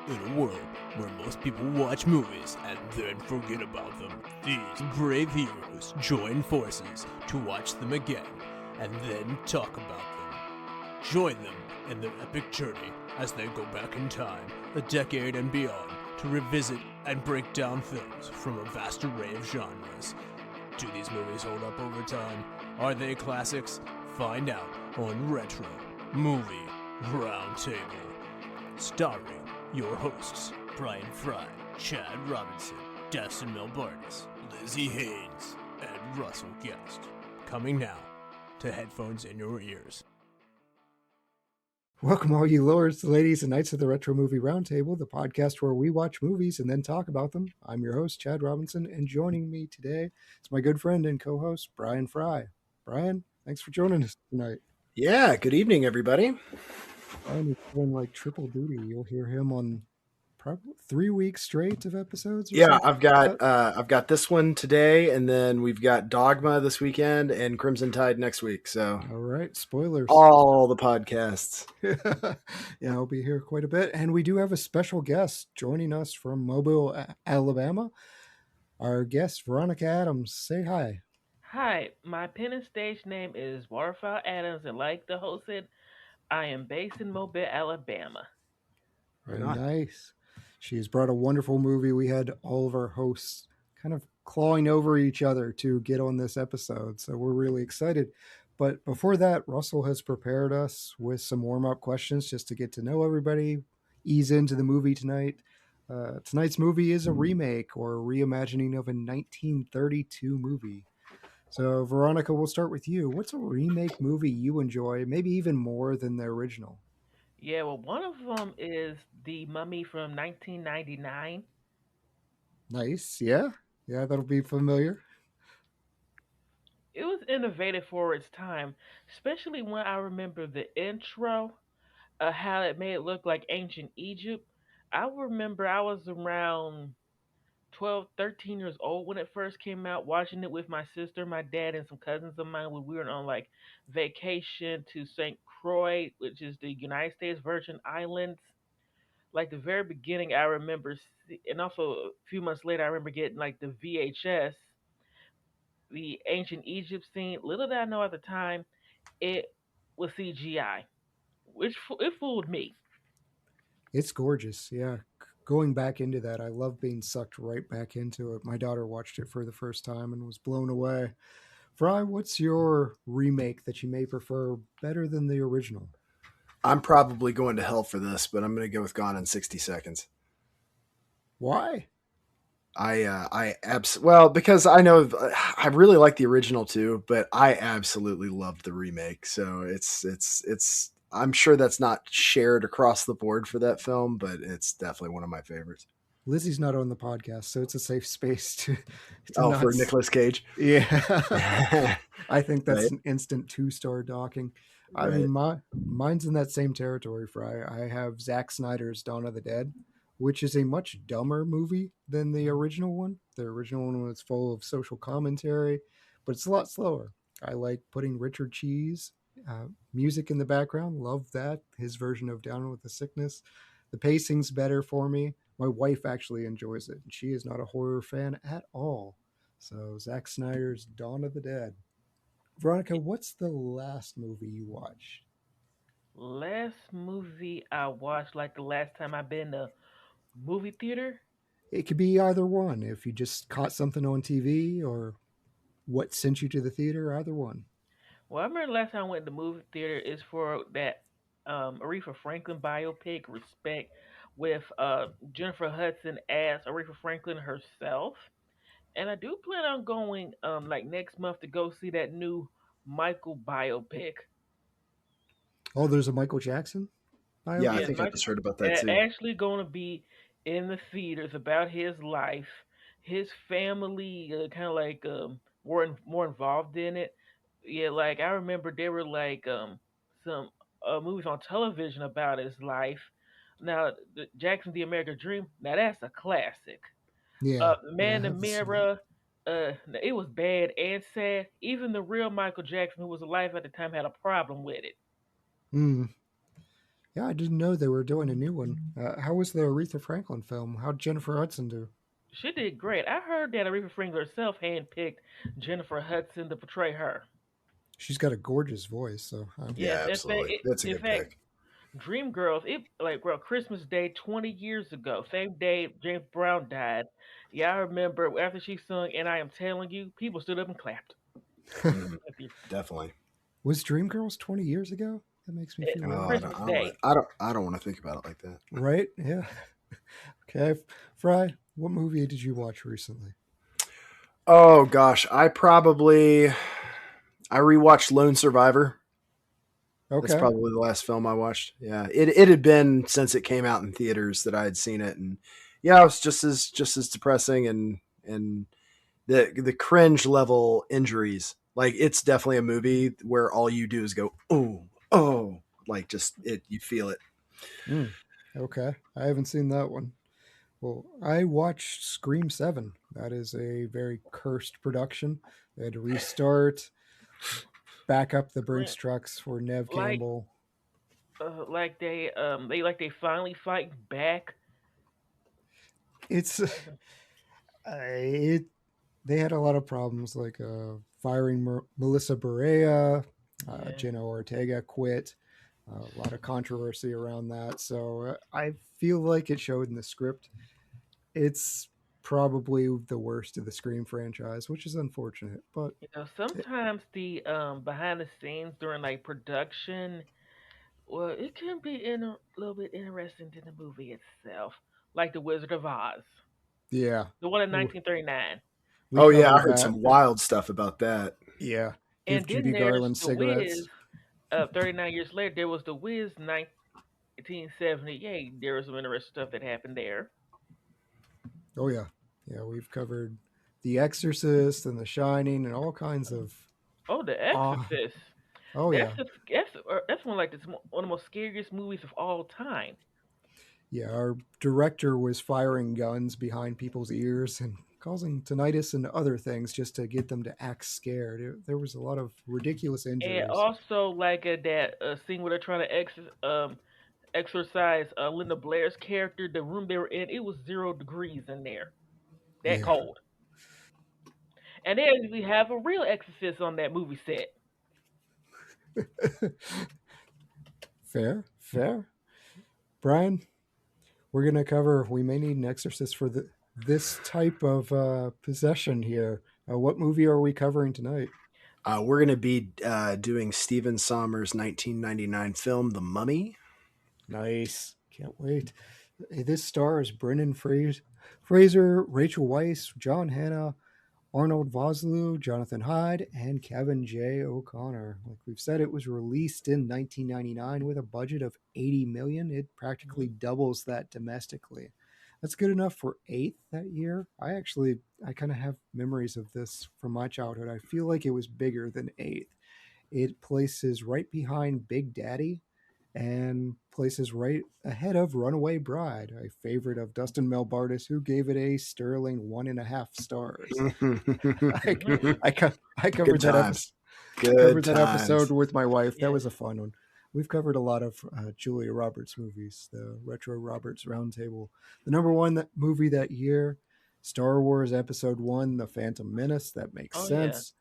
In a world where most people watch movies and then forget about them, these brave heroes join forces to watch them again and then talk about them. Join them in their epic journey as they go back in time, a decade and beyond, to revisit and break down films from a vast array of genres. Do these movies hold up over time? Are they classics? Find out on Retro Movie Roundtable. Starring your hosts, Bryan Frye, Chad Robinson, Dustin Melbartis, Lizzie Haynes, and Russell Guest. Coming now to headphones in your ears. Welcome all you lords, ladies, and knights of the Retro Movie Roundtable, the podcast where we watch movies and then talk about them. I'm your host, Chad Robinson, and joining me today is my good friend and co-host, Bryan Frye. Bryan, thanks for joining us tonight. Yeah, good evening, everybody. Bryan is doing like triple duty. You'll hear him on probably 3 weeks straight of episodes. Yeah, I've got this one today, and then we've got Dogma this weekend and Crimson Tide next week. So, all right, spoilers. All the podcasts. Yeah, I'll be here quite a bit, and we do have a special guest joining us from Mobile, Alabama. Our guest, Veronica Adams. Say hi. Hi, my pen and stage name is Veronica Adams, and like the host said, I am based in Mobile, Alabama. Very nice. She's brought a wonderful movie. We had all of our hosts kind of clawing over each other to get on this episode, so we're really excited. But before that, Russell has prepared us with some warm-up questions just to get to know everybody, ease into the movie tonight. Tonight's movie is a remake or a reimagining of a 1932 movie. So, Veronica, we'll start with you. What's a remake movie you enjoy, maybe even more than the original? Yeah, well, one of them is The Mummy from 1999. Nice. Yeah, that'll be familiar. It was innovative for its time, especially when I remember the intro, how it made it look like ancient Egypt. I remember I was around 12, 13 years old when it first came out, watching it with my sister, my dad, and some cousins of mine when we were on like vacation to St. Croix, which is the United States Virgin Islands. Like the very beginning, I remember, and also a few months later, I remember getting like the VHS, the ancient Egypt scene. Little did I know at the time, it was CGI, which it fooled me. It's gorgeous. Yeah. Going back into that, I love being sucked right back into it. My daughter watched it for the first time and was blown away. Frye, what's your remake that you may prefer better than the original? I'm probably going to hell for this, but I'm going to go with Gone in 60 Seconds. Why? Because I know I really like the original too, but I absolutely loved the remake. So it's I'm sure that's not shared across the board for that film, but it's definitely one of my favorites. Lizzie's not on the podcast, so it's a safe space to for Nicolas Cage. Yeah. I think that's an instant 2-star docking. I Right. mean, mine's in that same territory, Frye. I have Zack Snyder's Dawn of the Dead, which is a much dumber movie than the original one. The original one was full of social commentary, but it's a lot slower. I like putting Richard Cheese music in the background. Love that. His version of Down with the Sickness. The pacing's better for me. My wife actually enjoys it, and she is not a horror fan at all. So Zack Snyder's Dawn of the Dead. Veronica, what's the last movie you watched? Last movie I watched, like the last time I've been to movie theater. It could be either one. If you just caught something on TV or what sent you to the theater, either one. Well, I remember the last time I went to the movie theater is for that Aretha Franklin biopic, Respect, with Jennifer Hudson as Aretha Franklin herself. And I do plan on going like next month to go see that new Michael biopic. Oh, there's a Michael Jackson biopic? Yeah, I think I just heard about that too. Actually going to be in the theaters about his life, his family, kind of like more involved in it. Yeah, like I remember there were like some movies on television about his life. Now, Jackson the American Dream. Now that's a classic. Yeah. Man in the Mirror. It was bad and sad. Even the real Michael Jackson, who was alive at the time, had a problem with it. Mm. Yeah, I didn't know they were doing a new one. How was the Aretha Franklin film? How'd Jennifer Hudson do? She did great. I heard that Aretha Franklin herself handpicked Jennifer Hudson to portray her. She's got a gorgeous voice, so Yes, Yeah, absolutely. That's a in good fact, pick. Dreamgirls, it like well Christmas Day 20 years ago, same day James Brown died. Yeah, I remember after she sung "And I Am Telling You," people stood up and clapped. Mhm. Definitely. was Dreamgirls 20 years ago? That makes me feel Oh, old. Christmas Day. I don't want to think about it like that. Right? Yeah. Okay. Fry, what movie did you watch recently? Oh gosh, I rewatched Lone Survivor. That's Okay. probably the last film I watched. Yeah, it had been since it came out in theaters that I had seen it, and yeah, it was just as depressing and the cringe level injuries. Like it's definitely a movie where all you do is go oh, like just it you feel it. Mm, okay. I haven't seen that one. Well, I watched Scream 7. That is a very cursed production. They had to restart, back up the Brinks Like trucks for Nev like Campbell. they finally fight back. It's it. They had a lot of problems, like firing Melissa Barea. Yeah. Jenna Ortega quit. A lot of controversy around that. So I feel like it showed in the script. It's probably the worst of the Scream franchise, which is unfortunate. But it, Sometimes the behind the scenes during like production, well, it can be a little bit interesting than the movie itself, like The Wizard of Oz, yeah, the one in w- 1939. we Oh yeah, I covered heard that. some wild stuff about that. Yeah, give And then Judy there's Garland The Wiz. cigarettes. 39 years later, there was The Wiz 1978. There was some interesting stuff that happened there. Oh yeah, yeah. We've covered The Exorcist and The Shining and all kinds of. Oh, The Ah, Exorcist. oh That's yeah, that's one like one of the most scariest movies of all time. yeah. Our director was firing guns behind people's ears and causing tinnitus and other things just to get them to act scared. There was a lot of ridiculous And injuries. also like that scene where they're trying to exercise Linda Blair's character. The room they were in, it was 0 degrees in there, that Yeah, cold. And they actually have a real exorcist on that movie set. fair, fair. Brian, we're gonna cover. We may need an exorcist for this type of possession here. What movie are we covering tonight? We're going to be doing Stephen Sommers' 1999 film, The Mummy. Nice. Can't wait. This stars Brendan Fraser, Rachel Weisz, John Hannah, Arnold Vosloo, Jonathan Hyde, and Kevin J. O'Connor. Like we've said, it was released in 1999 with a budget of 80 million. It practically Mhm. doubles that domestically. That's good enough for eighth that year. I kind of have memories of this from my childhood. I feel like it was bigger than eighth. It places right behind Big Daddy and places right ahead of Runaway Bride, a favorite of Dustin Melbardis, who gave it a sterling 1.5 stars. I, Mhm. I Good covered that times. episode. Good Covered that episode times. with my wife. That Yes. was a fun one. We've covered a lot of Julia Roberts movies, the Retro Roberts Roundtable. The number one movie that year, Star Wars Episode 1, The Phantom Menace. That makes Oh yeah. sense.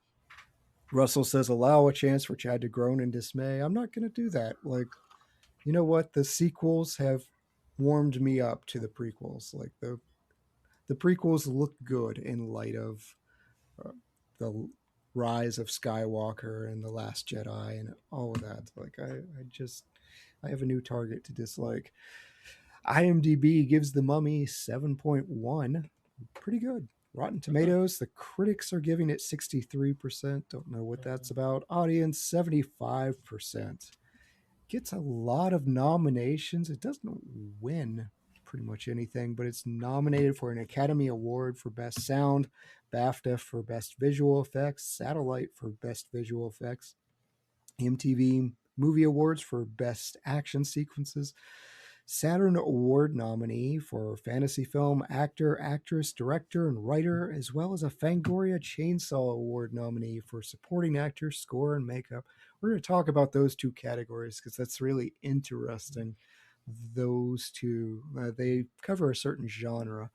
Russell says, allow a chance for Chad to groan in dismay. I'm not going to do that. Like, you know what? The sequels have warmed me up to the prequels. Like, the prequels look good in light of uh, the rise of Skywalker and the Last Jedi and all of that. Like I have a new target to dislike. IMDb gives The Mummy 7.1. Pretty good. Rotten Mhm. Tomatoes, the critics are giving it 63%. Don't know what that's Mhm. about. Audience 75%. Gets a lot of nominations. It doesn't win pretty much anything, but it's nominated for an Academy Award for Best Sound, BAFTA for Best Visual Effects, Satellite for Best Visual Effects, MTV Movie Awards for Best Action Sequences, Saturn Award nominee for Fantasy Film Actor, Actress, Director, and Writer, as well as a Fangoria Chainsaw Award nominee for Supporting Actor, Score, and Makeup. We're going to talk about those two categories because that's really interesting. those two, they cover a certain genre.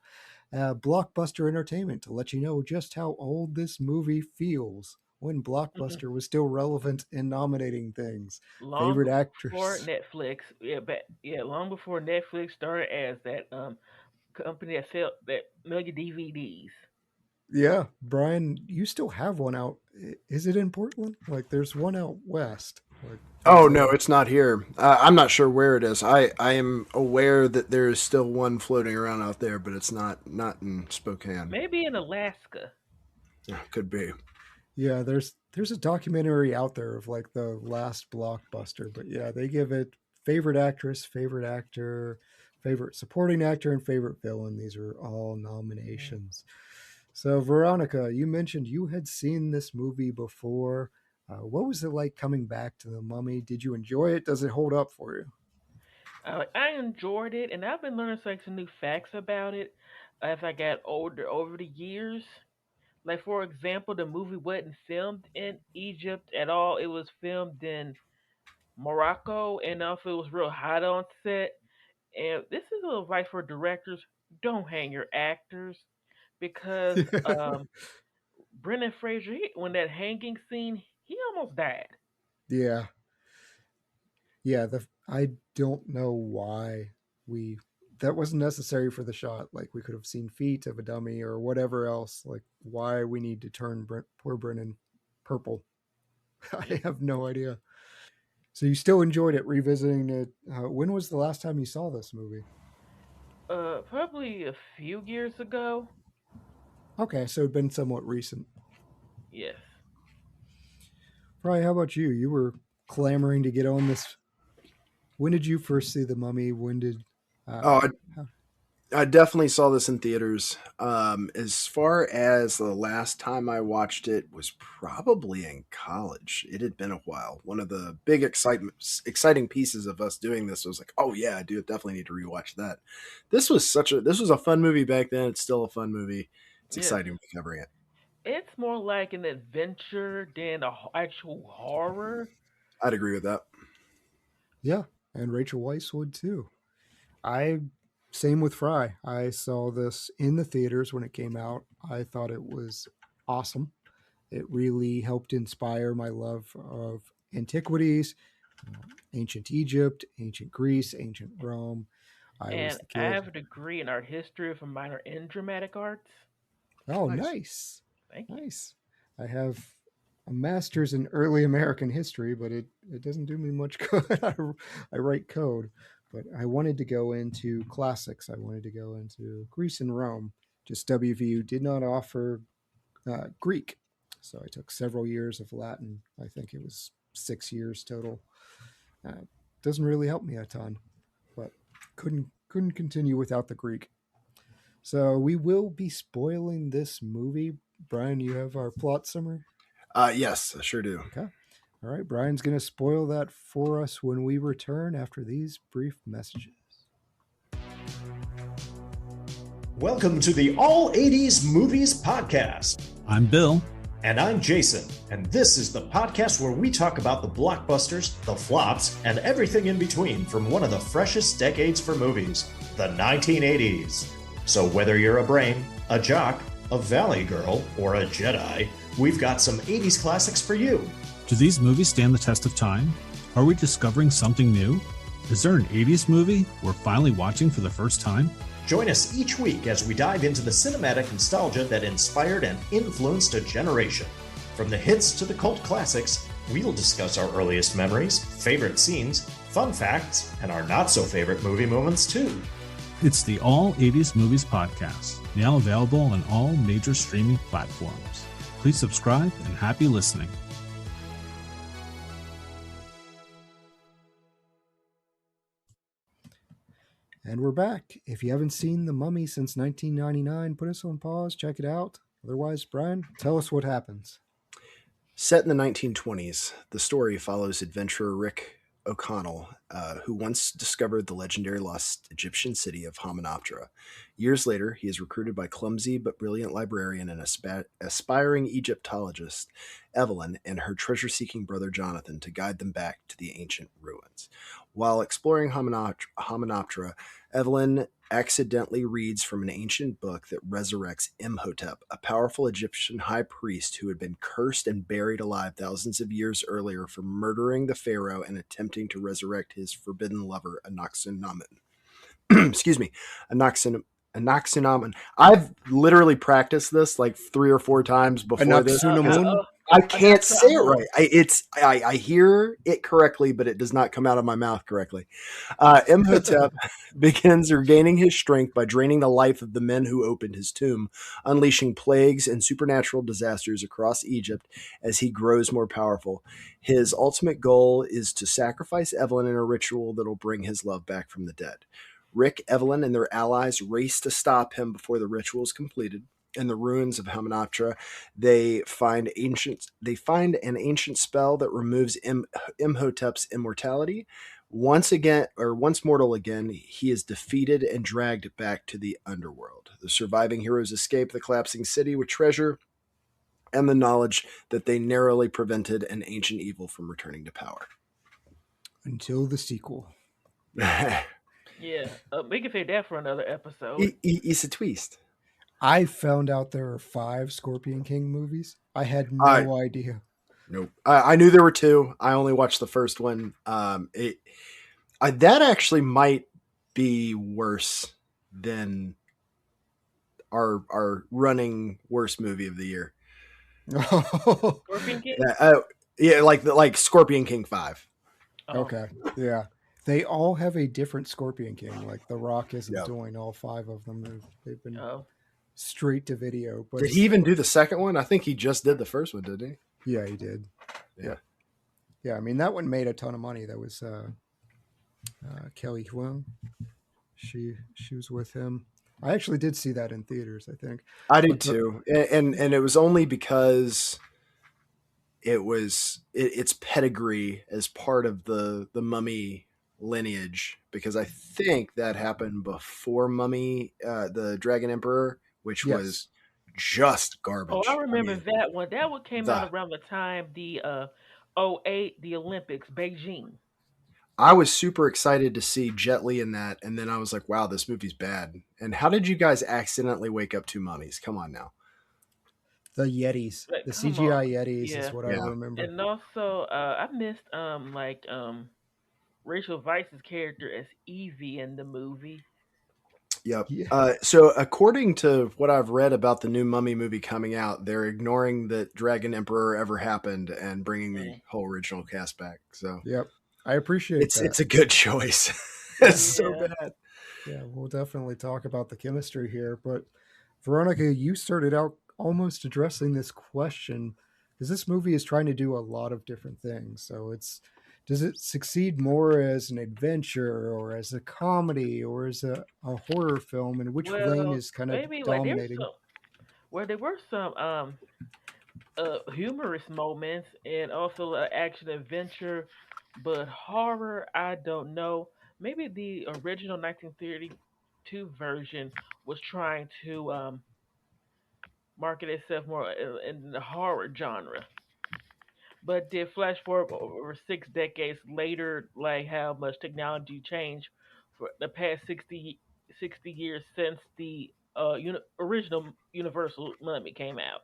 Blockbuster Entertainment to let you know just how old this movie feels when Blockbuster was still relevant in nominating things. Long Favorite before actress. Netflix, long before Netflix started as that company that sell that mail you DVDs. Yeah, Bryan, you still have one out. Is it in Portland? Like, there's one out west. Like, Oh there's no, a it's not here. I'm not sure where it is. I am aware that there is still one floating around out there, but it's not in Spokane. Maybe in Alaska. Could be. yeah, there's a documentary out there of like the last Blockbuster, but yeah, they give it favorite actress, favorite actor, favorite supporting actor, and favorite villain. These are all nominations. So, Veronica, you mentioned you had seen this movie before. What was it like coming back to The Mummy? Did you enjoy it? Does it hold up for you? I enjoyed it, and I've been learning like some new facts about it as I got older over the years. Like for example, the movie wasn't filmed in Egypt at all. It was filmed in Morocco, and also it was real hot on set. And this is a advice for directors: don't hang your actors because Brendan Fraser, when that hanging scene, he almost died. Yeah, yeah. I don't know why we that wasn't necessary for the shot. Like we could have seen feet of a dummy or whatever else. Like why we need to turn poor Brennan purple. Yeah. I have no idea. So you still enjoyed it revisiting it. When was the last time you saw this movie? Probably a few years ago. Okay, so it'd been somewhat recent. Yes. Frye, how about you? You were clamoring to get on this. When did you first see the Mummy? When did? Uh, Oh, how- I definitely saw this in theaters. As far as the last time I watched it was probably in college. It had been a while. One of the big exciting pieces of us doing this was like, oh yeah, I do definitely need to rewatch that. This was a fun movie back then. It's still a fun movie. It's Yes. exciting to be covering it. It's more like an adventure than a actual horror. I'd agree with that. yeah, and Rachel Weisz would too. I same with Fry. I saw this in the theaters when it came out. I thought it was awesome. It really helped inspire my love of antiquities, ancient Egypt, ancient Greece, ancient Rome. I was And the I kid. have a degree in art history with a minor in dramatic arts. Oh, Nice. nice. Thank you. Nice. I have a master's in early American history, but it doesn't do me much good. I write code, but I wanted to go into classics. I wanted to go into Greece and Rome. Just WVU did not offer Greek. So I took several years of Latin. I think it was 6 years total. Uh, doesn't really help me a ton, but couldn't continue without the Greek. So we will be spoiling this movie. Bryan, you have our plot summary? Yes, I sure do. Okay. All right. Bryan's going to spoil that for us when we return after these brief messages. Welcome to the All 80s Movies Podcast. I'm Bill. And I'm Jason. And this is the podcast where we talk about the blockbusters, the flops, and everything in between from one of the freshest decades for movies, the 1980s. So whether you're a brain, a jock, a valley girl, or a Jedi, we've got some 80s classics for you. Do these movies stand the test of time? Are we discovering something new? Is there an 80s movie we're finally watching for the first time? Join us each week as we dive into the cinematic nostalgia that inspired and influenced a generation. From the hits to the cult classics, we'll discuss our earliest memories, favorite scenes, fun facts, and our not-so-favorite movie moments too. It's the All 80s Movies Podcast, now available on all major streaming platforms. Please subscribe and happy listening. And we're back. If you haven't seen The Mummy since 1999, put us on pause, check it out. Otherwise, Bryan, tell us what happens. Set in the 1920s, the story follows adventurer Rick O'Connell, who once discovered the legendary lost Egyptian city of Hamunaptra. Years later, he is recruited by clumsy but brilliant librarian and aspiring Egyptologist Evelyn and her treasure-seeking brother Jonathan to guide them back to the ancient ruins. While exploring Hamunaptra, Evelyn accidentally reads from an ancient book that resurrects Imhotep, a powerful Egyptian high priest who had been cursed and buried alive thousands of years earlier for murdering the pharaoh and attempting to resurrect his forbidden lover, Anaxinamen. Excuse me, Anaxinamen. I've literally practiced this like 3 or 4 times before this. Anaxunamun? I can't say it Anaxinamun. right. I hear it correctly, but it does not come out of my mouth correctly. Imhotep begins regaining his strength by draining the life of the men who opened his tomb, unleashing plagues and supernatural disasters across Egypt as he grows more powerful. His ultimate goal is to sacrifice Evelyn in a ritual that will bring his love back from the dead. Rick, Evelyn, and their allies race to stop him before the ritual is completed. In the ruins of Hamunaptra, they find an ancient spell that removes Imhotep's immortality. Once mortal again, he is defeated and dragged back to the underworld. The surviving heroes escape the collapsing city with treasure and the knowledge that they narrowly prevented an ancient evil from returning to power. Until the sequel. Yeah, we can say that for another episode. It's a twist. I found out there are 5 Scorpion King movies. I had no idea. Nope. I knew there were 2. I only watched the first one. That actually might be worse than our running worst movie of the year. Scorpion King? Yeah, like Scorpion King 5. Oh. Okay, yeah. They all have a different Scorpion King. Like The Rock isn't Yep. doing all 5 of them. They've been Oh. straight to video. But Did he even do the second one? I think he just did the first one, didn't he? Yeah, he did. Yeah. Yeah, I mean, that one made a ton of money. That was Kelly Huang. She was with him. I actually did see that in theaters, I think. I did too. And it was only because its pedigree as part of the Mummy lineage, because I think that happened before Mummy, the Dragon Emperor, which was just garbage. Oh, I remember that one. That one came out around the time the 08, the Olympics, Beijing. I was super excited to see Jet Li in that, and then I was like, wow, this movie's bad. And how did you guys accidentally wake up 2 mummies? Come on now. The Yetis. Like, The come CGI on. Yetis Yeah. is what I remember. And also, I missed Rachel Weisz's character as Evie in the movie. Yep. Yeah. So according to what I've read about the new Mummy movie coming out, they're ignoring that Dragon Emperor ever happened and bringing the whole original cast back. So Yep. I appreciate that. It's a good choice. It's so Yeah. bad. Yeah, we'll definitely talk about the chemistry here. But Veronica, you started out almost addressing this question because this movie is trying to do a lot of different things. So does it succeed more as an adventure or as a comedy or as a horror film? And which lane is kind of maybe dominating? there were some humorous moments and also action adventure, but horror, I don't know. Maybe the original 1932 version was trying to market itself more in the horror genre. But did flash forward over 6 decades later, like how much technology changed for the past 60 years since the original Universal Mummy came out?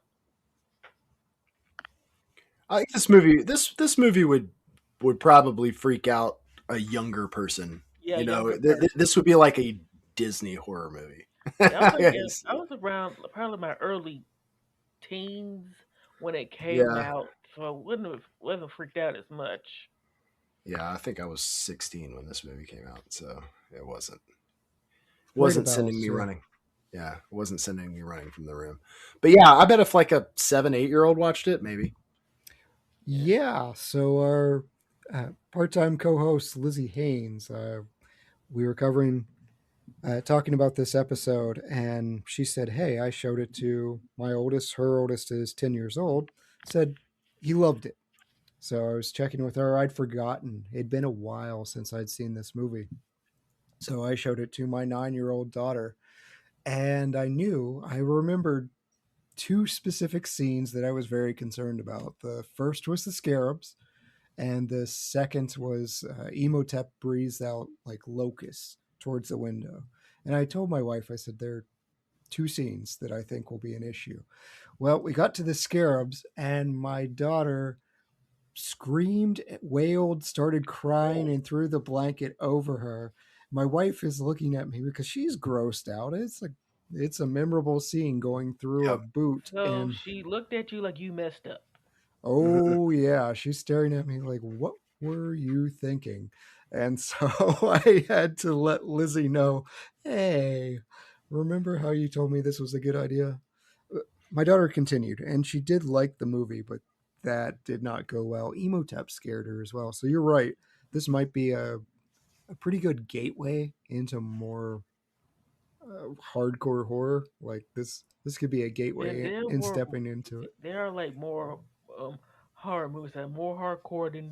I think this movie would probably freak out a younger person. Yeah, You know, younger person. this would be like a Disney horror movie. I was around probably my early teens when it came Yeah. out, so wasn't freaked out as much. Yeah, I think I was 16 when this movie came out, so it wasn't Right sending about, me yeah. running. Yeah, it wasn't sending me running from the room. But yeah, I bet if like a 7-8-year-old watched it, maybe. Yeah. So our part-time co-host Lizzie Haynes, we were talking about this episode, and she said, "Hey, I showed it to my oldest. Her oldest is 10 years old. Said he loved it." So I was checking with her. I'd forgotten. It'd been a while since I'd seen this movie. So I showed it to my 9-year-old daughter, and I remembered two specific scenes that I was very concerned about. The first was the scarabs, and the second was Emotep breathes out like locusts towards the window. And I told my wife, I said, there are two scenes that I think will be an issue. Well, we got to the scarabs, and my daughter screamed, wailed, started crying, Oh, and threw the blanket over her. My wife is looking at me because she's grossed out. It's a memorable scene going through a Yep. boot, so and she looked at you like you messed up. oh yeah, she's staring at me like, "What were you thinking?" And so I had to let Lizzie know, "Hey, remember how you told me this was a good idea?" My daughter continued, and she did like the movie, but that did not go well. Emotep scared her as well. So you're right. This might be a pretty good gateway into more hardcore horror. Like this could be a And gateway there in were stepping into it. there are like more horror movies that are more hardcore than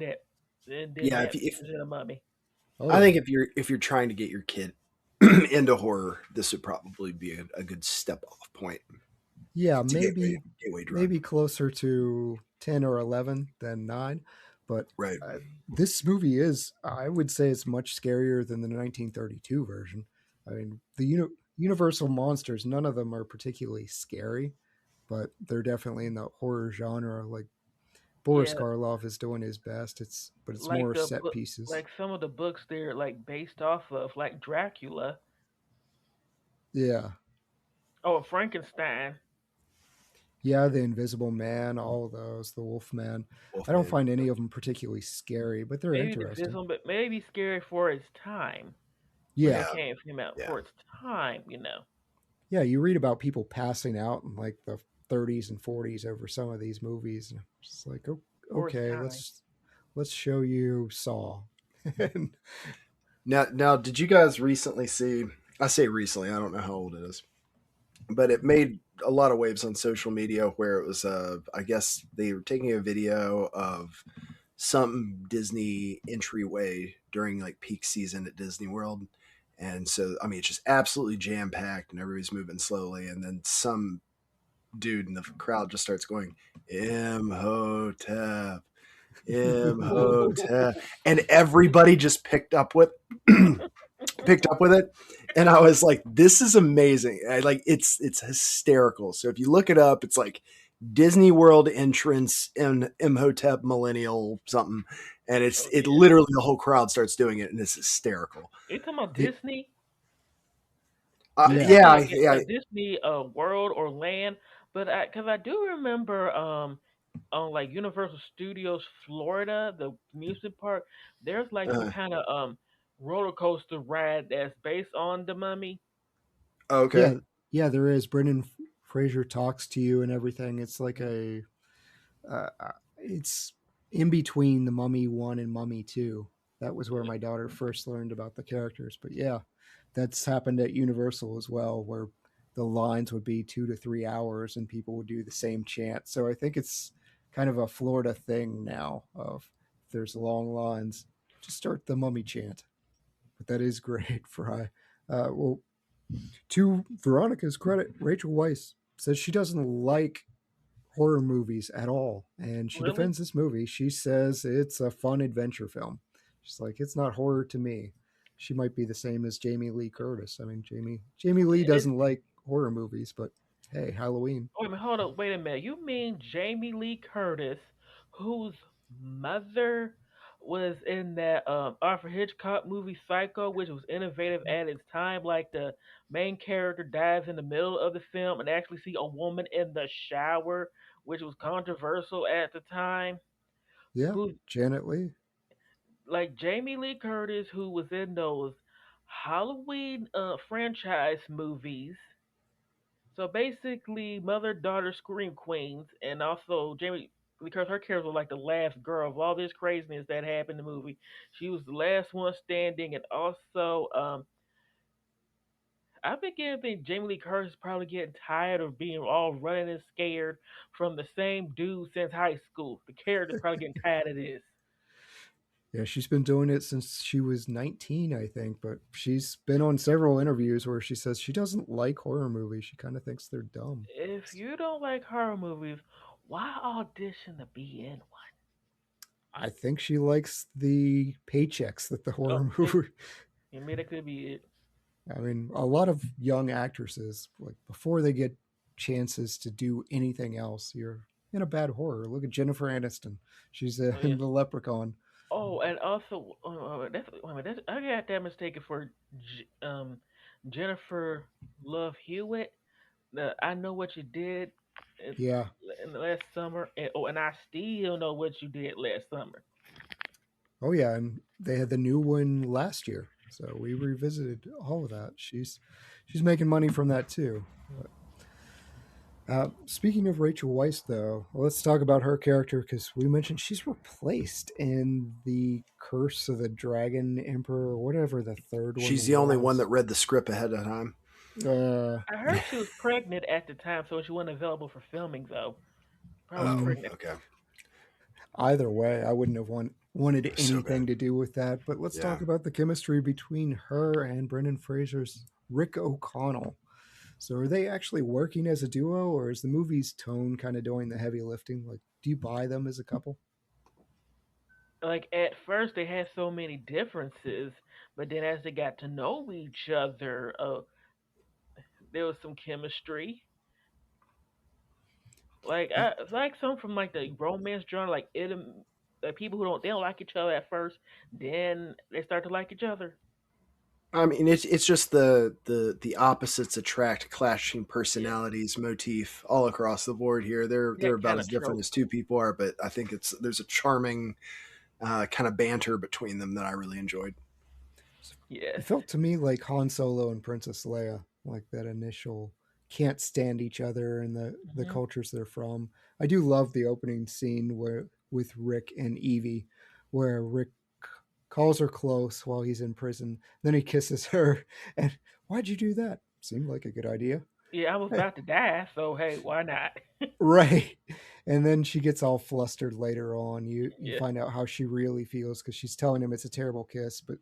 Yeah, that than a mummy. Oh I yeah. think if you're trying to get your kid into horror, this would probably be a good step off point Yeah, to gateway drug. maybe closer to 10 or 11 than 9, but Right. this movie is, I would say, it's much scarier than the 1932 version. I mean, the Universal monsters, none of them are particularly scary, but they're definitely in the horror genre. Like Boris Yeah, Karloff is doing his best. It's like more the set book, pieces. like some of the books they're like based off of, like Dracula Yeah. or Frankenstein. Yeah, the Invisible Man, all of those, the Wolf Man. I don't Wolfman. find any of them particularly scary, but they're Maybe the interesting. Invisible, but maybe scary for its time when Yeah. it came out Yeah. for its time. Yeah, you read about people passing out in like the 30s and 40s over some of these movies, and it's just like, For its okay, time. let's show you Saw. And Now, did you guys recently see? I say recently. I don't know how old it is, but it made a lot of waves on social media where it was. I guess they were taking a video of some Disney entryway during like peak season at Disney World, and so I mean it's just absolutely jam packed and everybody's moving slowly, and then some dude in the crowd just starts going Imhotep, Imhotep, and everybody just picked up with it, and I was like, "This is amazing!" It's hysterical. So if you look it up, it's like Disney World entrance in Imhotep millennial something, and Oh it yeah. literally the whole crowd starts doing it, and it's hysterical. You talking about the, Disney? yeah, I Yeah, think yeah, a Disney world or land, but because I do remember on like Universal Studios Florida, the amusement park, there's like some uh, kind of roller coaster ride that's based on the Mummy. okay, yeah, yeah. There is. Brendan Fraser talks to you and everything. It's like it's in between the Mummy 1 and Mummy 2. That was where my daughter first learned about the characters. But yeah, that's happened at Universal as well, where the lines would be 2 to 3 hours and people would do the same chant. So I think it's kind of a Florida thing now of if there's long lines, just start the Mummy chant. But that is great, Frye. Well, to Veronica's credit, Rachel Weisz says she doesn't like horror movies at all, and she Really? defends this movie. She says it's a fun adventure film. She's like, it's not horror to me. She might be the same as Jamie Lee Curtis. I mean, Jamie Lee It, doesn't like horror movies, but hey, Halloween. wait a minute, hold up, wait a minute. You mean Jamie Lee Curtis, whose mother was in that Alfred Hitchcock movie Psycho, which was innovative at its time? Like the main character dies in the middle of the film and actually see a woman in the shower, which was controversial at the time. Yeah, Who Janet Lee. like Jamie Lee Curtis, who was in those Halloween franchise movies. So basically, mother daughter scream queens, and also Jamie because her character was like the last girl of all this craziness that happened in the movie. She was the last one standing, and also I began to think Jamie Lee Curtis is probably getting tired of being all running and scared from the same dude since high school. The character's probably getting tired of this. Yeah, she's been doing it since she was 19, I think, but she's been on several interviews where she says she doesn't like horror movies. She kind of thinks they're dumb. If you don't like horror movies, why audition to be in I think she likes the paychecks that the one? horror Okay, movie. I mean that could be it. I mean, a lot of young actresses, like before they get chances to do anything else, you're in a bad horror. Look at Jennifer Aniston. She's Oh in yes. the Leprechaun. Oh, and also, that's wait a minute, I got that mistaken for Jennifer Love Hewitt. I know what you did in, Yeah. in the last summer, and I still know what you did last summer. Oh yeah, and they had the new one last year, so we revisited all of that. She's making money from that too. Speaking of Rachel Weisz, though, let's talk about her character because we mentioned she's replaced in the Curse of the Dragon Emperor, or whatever the third one She's the only one was. that read the script ahead of time. I heard she was pregnant at the time, so she wasn't available for filming though. Probably Oh, pregnant. okay. Either way, I wouldn't have wanted So anything good. to do with that. But let's Yeah. talk about the chemistry between her and Brendan Fraser's Rick O'Connell. So are they actually working as a duo, or is the movie's tone kind of doing the heavy lifting? Like, do you buy them as a couple? Like at first they had so many differences, but then as they got to know each other, there was some chemistry. It's like some from like the romance genre, like people who don't like each other at first, then they start to like each other. I mean, it's just the opposites attract, clashing Yeah, personalities motif all across the board here. They're that about kind as of different trope. as two people are, but I think there's a charming kind of banter between them that I really enjoyed. It Yes. felt to me like Han Solo and Princess Leia, like that initial can't stand each other and the Hmm. cultures they're from. I do love the opening scene where with Rick and Evie, where Rick calls her close while he's in prison. Then he kisses her, and why'd you do that? Seemed like a good idea. Yeah, I was Hey, about to die, so hey, why not? right. And then she gets all flustered later on. You Yeah, find out how she really feels because she's telling him it's a terrible kiss, but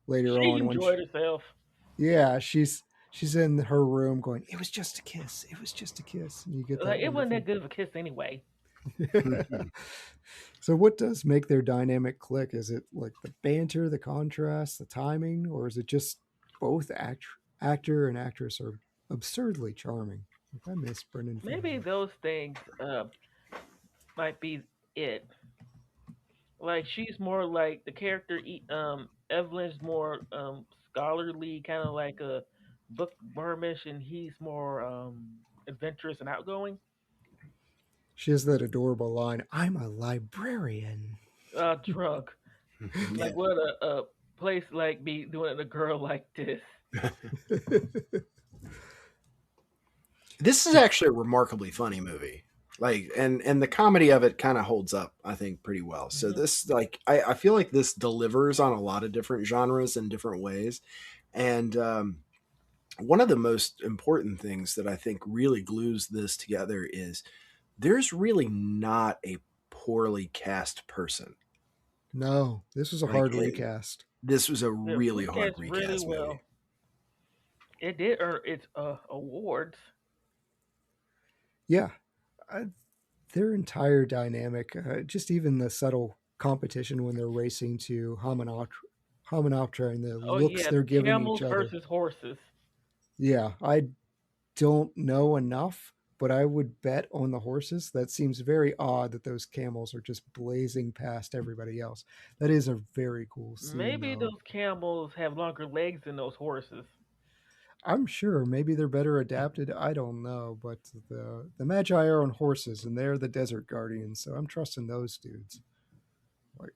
later she on when enjoyed herself. yeah, she's in her room going, "It was just a kiss. It was just a kiss." And you get that Like it wasn't wonderful. that good of a kiss anyway. So what does make their dynamic click? Is it like the banter, the contrast, the timing, or is it just both actor and actress are absurdly charming? Like, I miss Brendan Maybe Fraser. those things might be it. Like she's more like the character. Evelyn's more scholarly, kind of like a bookwormish, and he's more adventurous and outgoing. She has that adorable line, "I'm a librarian." Drunk. Yeah. Like what a place like be doing it to a girl like this. This is actually a remarkably funny movie. Like and the comedy of it kind of holds up, I think, pretty well. So Hmm. this like I feel like this delivers on a lot of different genres in different ways. And one of the most important things that I think really glues this together is there's really not a poorly cast person. No, this was a Like hard recast. this was a The really hard recast really recast movie. well. It did earn its awards. Yeah, their entire dynamic, just even the subtle competition when they're racing to Hamanoptera and the Oh looks yeah, they're giving each camels other. versus horses. Yeah, I don't know enough, but I would bet on the horses. That seems very odd that those camels are just blazing past everybody else. That is a very cool scene, Maybe though. those camels have longer legs than those horses. I'm sure maybe they're better adapted. I don't know, but the Magi are on horses and they're the desert guardians, so I'm trusting those dudes. Like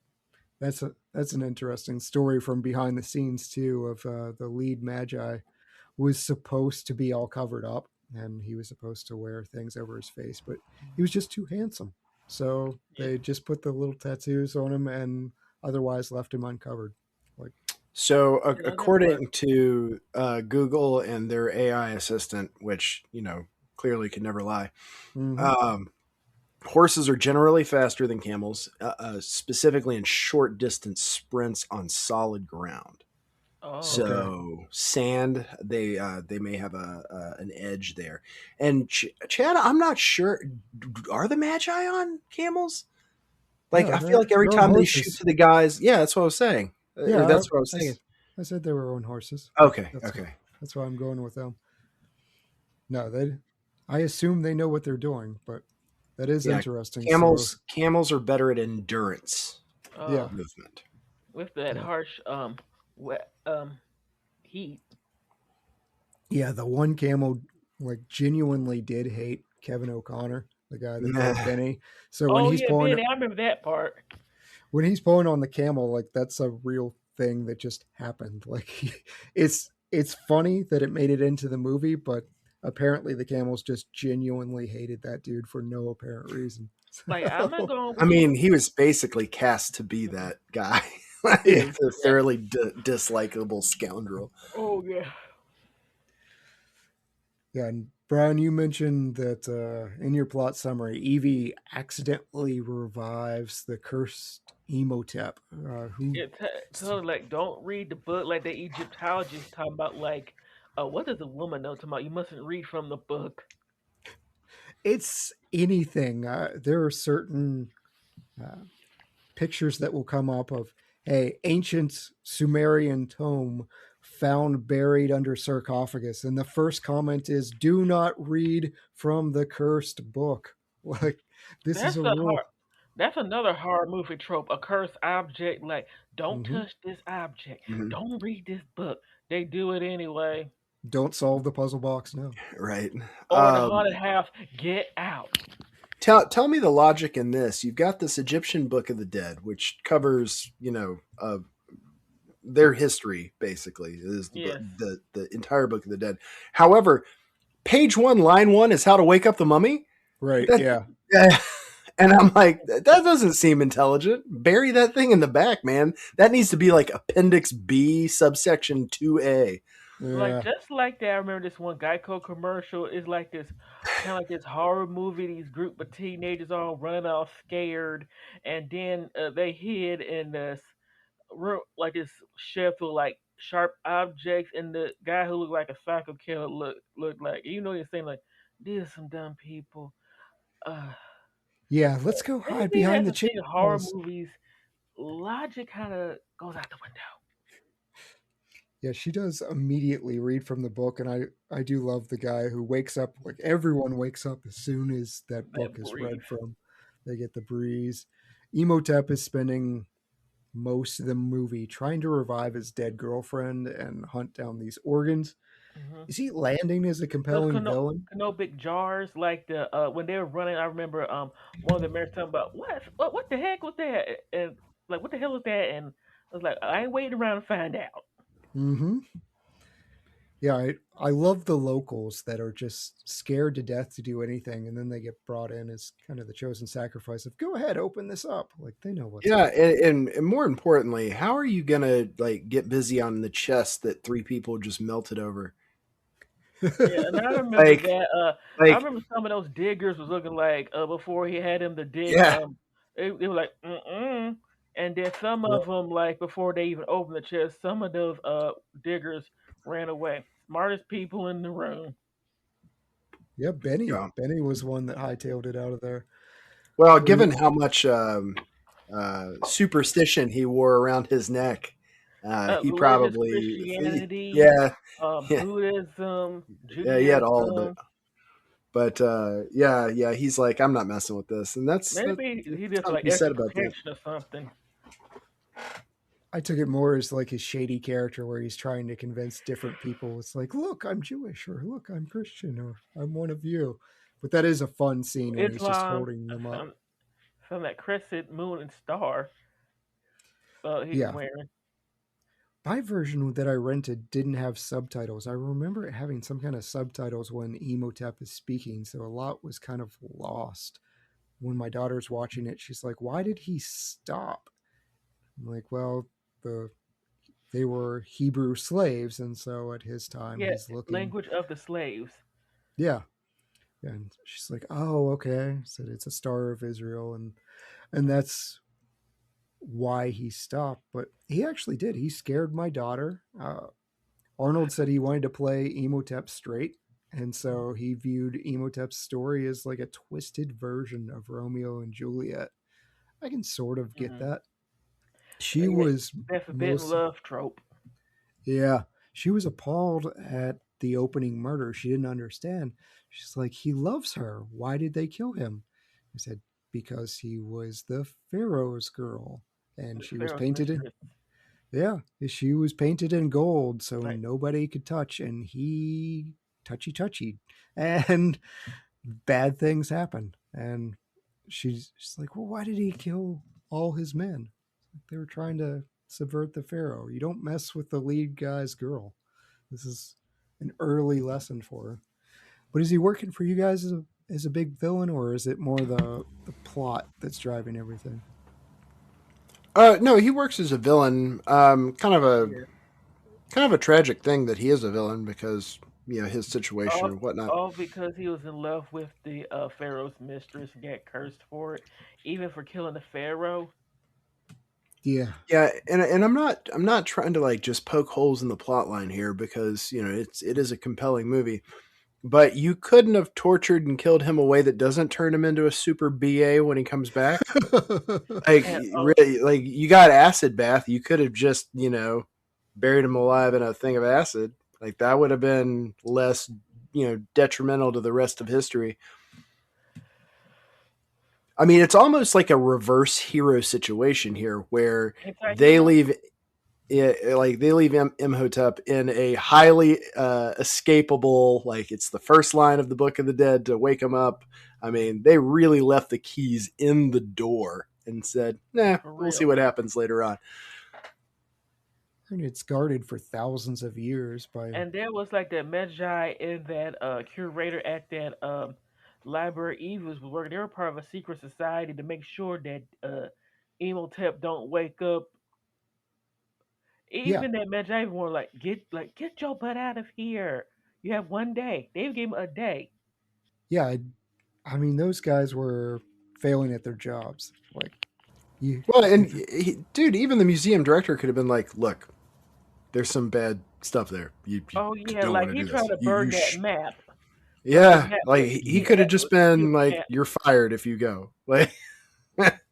that's an interesting story from behind the scenes too. Of the lead Magi was supposed to be all covered up, and he was supposed to wear things over his face, but he was just too handsome. So Yeah. they just put the little tattoos on him and otherwise left him uncovered. Like, So, Yeah, that part. according to Google and their AI assistant, which clearly could never lie, mm-hmm. um, Horses are generally faster than camels, specifically in short distance sprints on solid ground. Oh, Okay. So sand, they may have an edge there. And Chad, I'm not sure. Are the Magi on camels? Like No, I feel like every they're on time they shoot horses. to the guys, yeah, that's what I was saying. Yeah, That's what I was saying. I said they were on horses. Okay, That's okay. that's why I'm going with them. No, I assume they know what they're doing, but that is Yeah, interesting. So camels are better at endurance yeah, oh, movement. with that yeah, harsh wet heat. yeah. The one camel like genuinely did hate Kevin O'Connor, the guy that played Benny. So Oh yeah, Benny, I remember that part. when he's pulling on the camel, like that's a real thing that just happened. Like it's funny that it made it into the movie, but apparently the camels just genuinely hated that dude for no apparent reason. Like I'm not So, going I with mean, you. he was basically cast to be that guy. Like, yeah, a fairly dislikable scoundrel. Oh yeah. yeah. And Brian, you mentioned that in your plot summary, Evie accidentally revives the cursed Emotep. Who? It's totally like don't read the book like the Egyptologists talking about like what does a woman know talking about you mustn't read from the book. It's anything. There are certain uh, pictures that will come up of a ancient Sumerian tome found buried under sarcophagus, and the first comment is, "Do not read from the cursed book." Like this is That's a a real. hard that's another horror movie trope. A cursed object like don't Mhm. touch this object. Mhm. Don't read this book. They do it anyway. Don't solve the puzzle box. No. Right. Or in a haunted house, get out. Tell me the logic in this. You've got this Egyptian Book of the Dead, which covers, their history basically is Yes. the entire Book of the Dead. However, page 1, line 1 is how to wake up the mummy. Right. That, Yeah. and I'm like, that doesn't seem intelligent. Bury that thing in the back, man. That needs to be like Appendix B, subsection 2A. Like Yeah. just like that, I remember this one Geico commercial is like this kind of like this horror movie. These group of teenagers all running all scared, and then they hid in this room, like this shelf with like sharp objects, and the guy who looked like a psycho killer looked like you're saying like these are some dumb people. Uh, Yeah. Let's go hide Maybe behind that's the the thing. Horror chainsaws. movies logic kind of goes out the window. Yeah, she does immediately read from the book, and I do love the guy who wakes up like everyone wakes up as soon as that book That is breeze. read from. They get the breeze. Emotep is spending most of the movie trying to revive his dead girlfriend and hunt down these organs. Hmm. Is he landing as a Those compelling villain? canopic jars, like the when they were running, I remember one of the mayor talking about what the heck was that, and like what the hell was that, and I was like I ain't waiting around to find out. Mm-hmm. Yeah, I love the locals that are just scared to death to do anything, and then they get brought in as kind of the chosen sacrifice of go ahead, open this up. Like they know what's Yeah, up. and more importantly, how are you gonna like get busy on the chest that 3 people just melted over? Yeah, and I remember Like, that. I like, remember some of those diggers was looking like before he had him to dig. yeah, They were like and then some Yep. of them like before they even opened the chest, some of those diggers ran away. Smartest people in the room. Yeah, Benny. yeah. Benny was one that hightailed it out of there. Well, Where given he, how much superstition he wore around his neck, he Religious probably, Christianity, yeah, yeah, Buddhism, yeah, he had all of it. Judaism. But yeah, he's like, I'm not messing with this, and that's Maybe he did something to like be said extra about that. protection or something. I took it more as like his shady character where he's trying to convince different people. It's like, look, I'm Jewish, or look, I'm Christian, or I'm one of you. But that is a fun scene when he's just Islam, holding them up. some that crescent moon and star he's Yeah. wearing. My version that I rented didn't have subtitles. I remember it having some kind of subtitles when Emotep is speaking, so a lot was kind of lost. When my daughter's watching it, she's like, "Why did he stop?" I'm like, "Well, they were Hebrew slaves, and so at his time, Yeah, he's looking." language of the slaves. Yeah, And she's like, "Oh, okay." Said it's a Star of Israel, and that's why he stopped. But he actually did. He scared my daughter. Arnold said he wanted to play Emotep straight, and so he viewed Emotep's story as like a twisted version of Romeo and Juliet. I can sort of get Mm-hmm. that. She Yeah, was that forbidden most, love trope. yeah, she was appalled at the opening murder. She didn't understand. She's like, he loves her. Why did they kill him? I said, because he was the Pharaoh's girl, and The she was Pharaoh's painted in, mistress. yeah, she was painted in gold, so Like, nobody could touch, and he touchy, and bad things happen. And she's like, well, why did he kill all his men? They were trying to subvert the pharaoh. You don't mess with the lead guy's girl. This is an early lesson for her. But is he working for you guys as a big villain, or is it more the plot that's driving everything? No, he works as a villain. yeah. Kind of a tragic thing that he is a villain because his situation All, and whatnot. all because he was in love with the Pharaoh's mistress and got cursed for it, even for killing the Pharaoh. Yeah. Yeah, and I'm not trying to like just poke holes in the plot line here because it is a compelling movie. But you couldn't have tortured and killed him a way that doesn't turn him into a super BA when he comes back. Like And really, like you got acid bath. You could have just buried him alive in a thing of acid. Like that would have been less detrimental to the rest of history. I mean, it's almost like a reverse hero situation here where they anti-hero. leave like they leave Imhotep in a highly escapable, like it's the first line of the Book of the Dead to wake him up. I mean, they really left the keys in the door and said, nah, For we'll see real. what happens later on. And it's guarded for thousands of years by. And there was like that Magi in that curator at that library Eve was working. They were part of a secret society to make sure that Emotep don't wake up. Yeah, Even that Magi were like get your butt out of here. You have 1 day. They gave him a day. yeah. I mean, those guys were failing at their jobs. Like you, Well, and if dude, even the museum director could have been like, look, there's some bad stuff there. You Oh yeah, don't want like to he do tried this. to burn that map. But the Yeah, map like was he could have just you been like, can't. you're fired if you go. Like,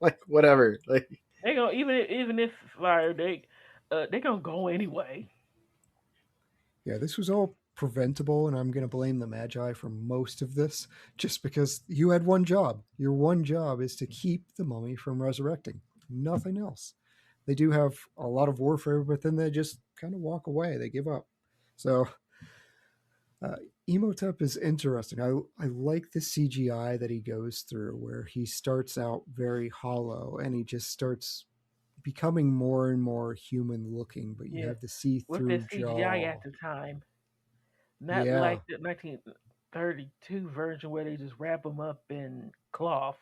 like whatever. Like, They gonna even if fired, they gonna go anyway. yeah, this was all preventable, and I'm going to blame the Magi for most of this, just because you had one job. Your one job is to keep the mummy from resurrecting. Nothing else. They do have a lot of warfare, but then they just kind of walk away. They give up. So Uh, Emotep is interesting. I like the CGI that he goes through, where he starts out very hollow and he just starts becoming more and more human looking, but you Yeah, have the see with the through CGI jaw. at the time, not Yeah. like the 1932 version where they just wrap them up in cloth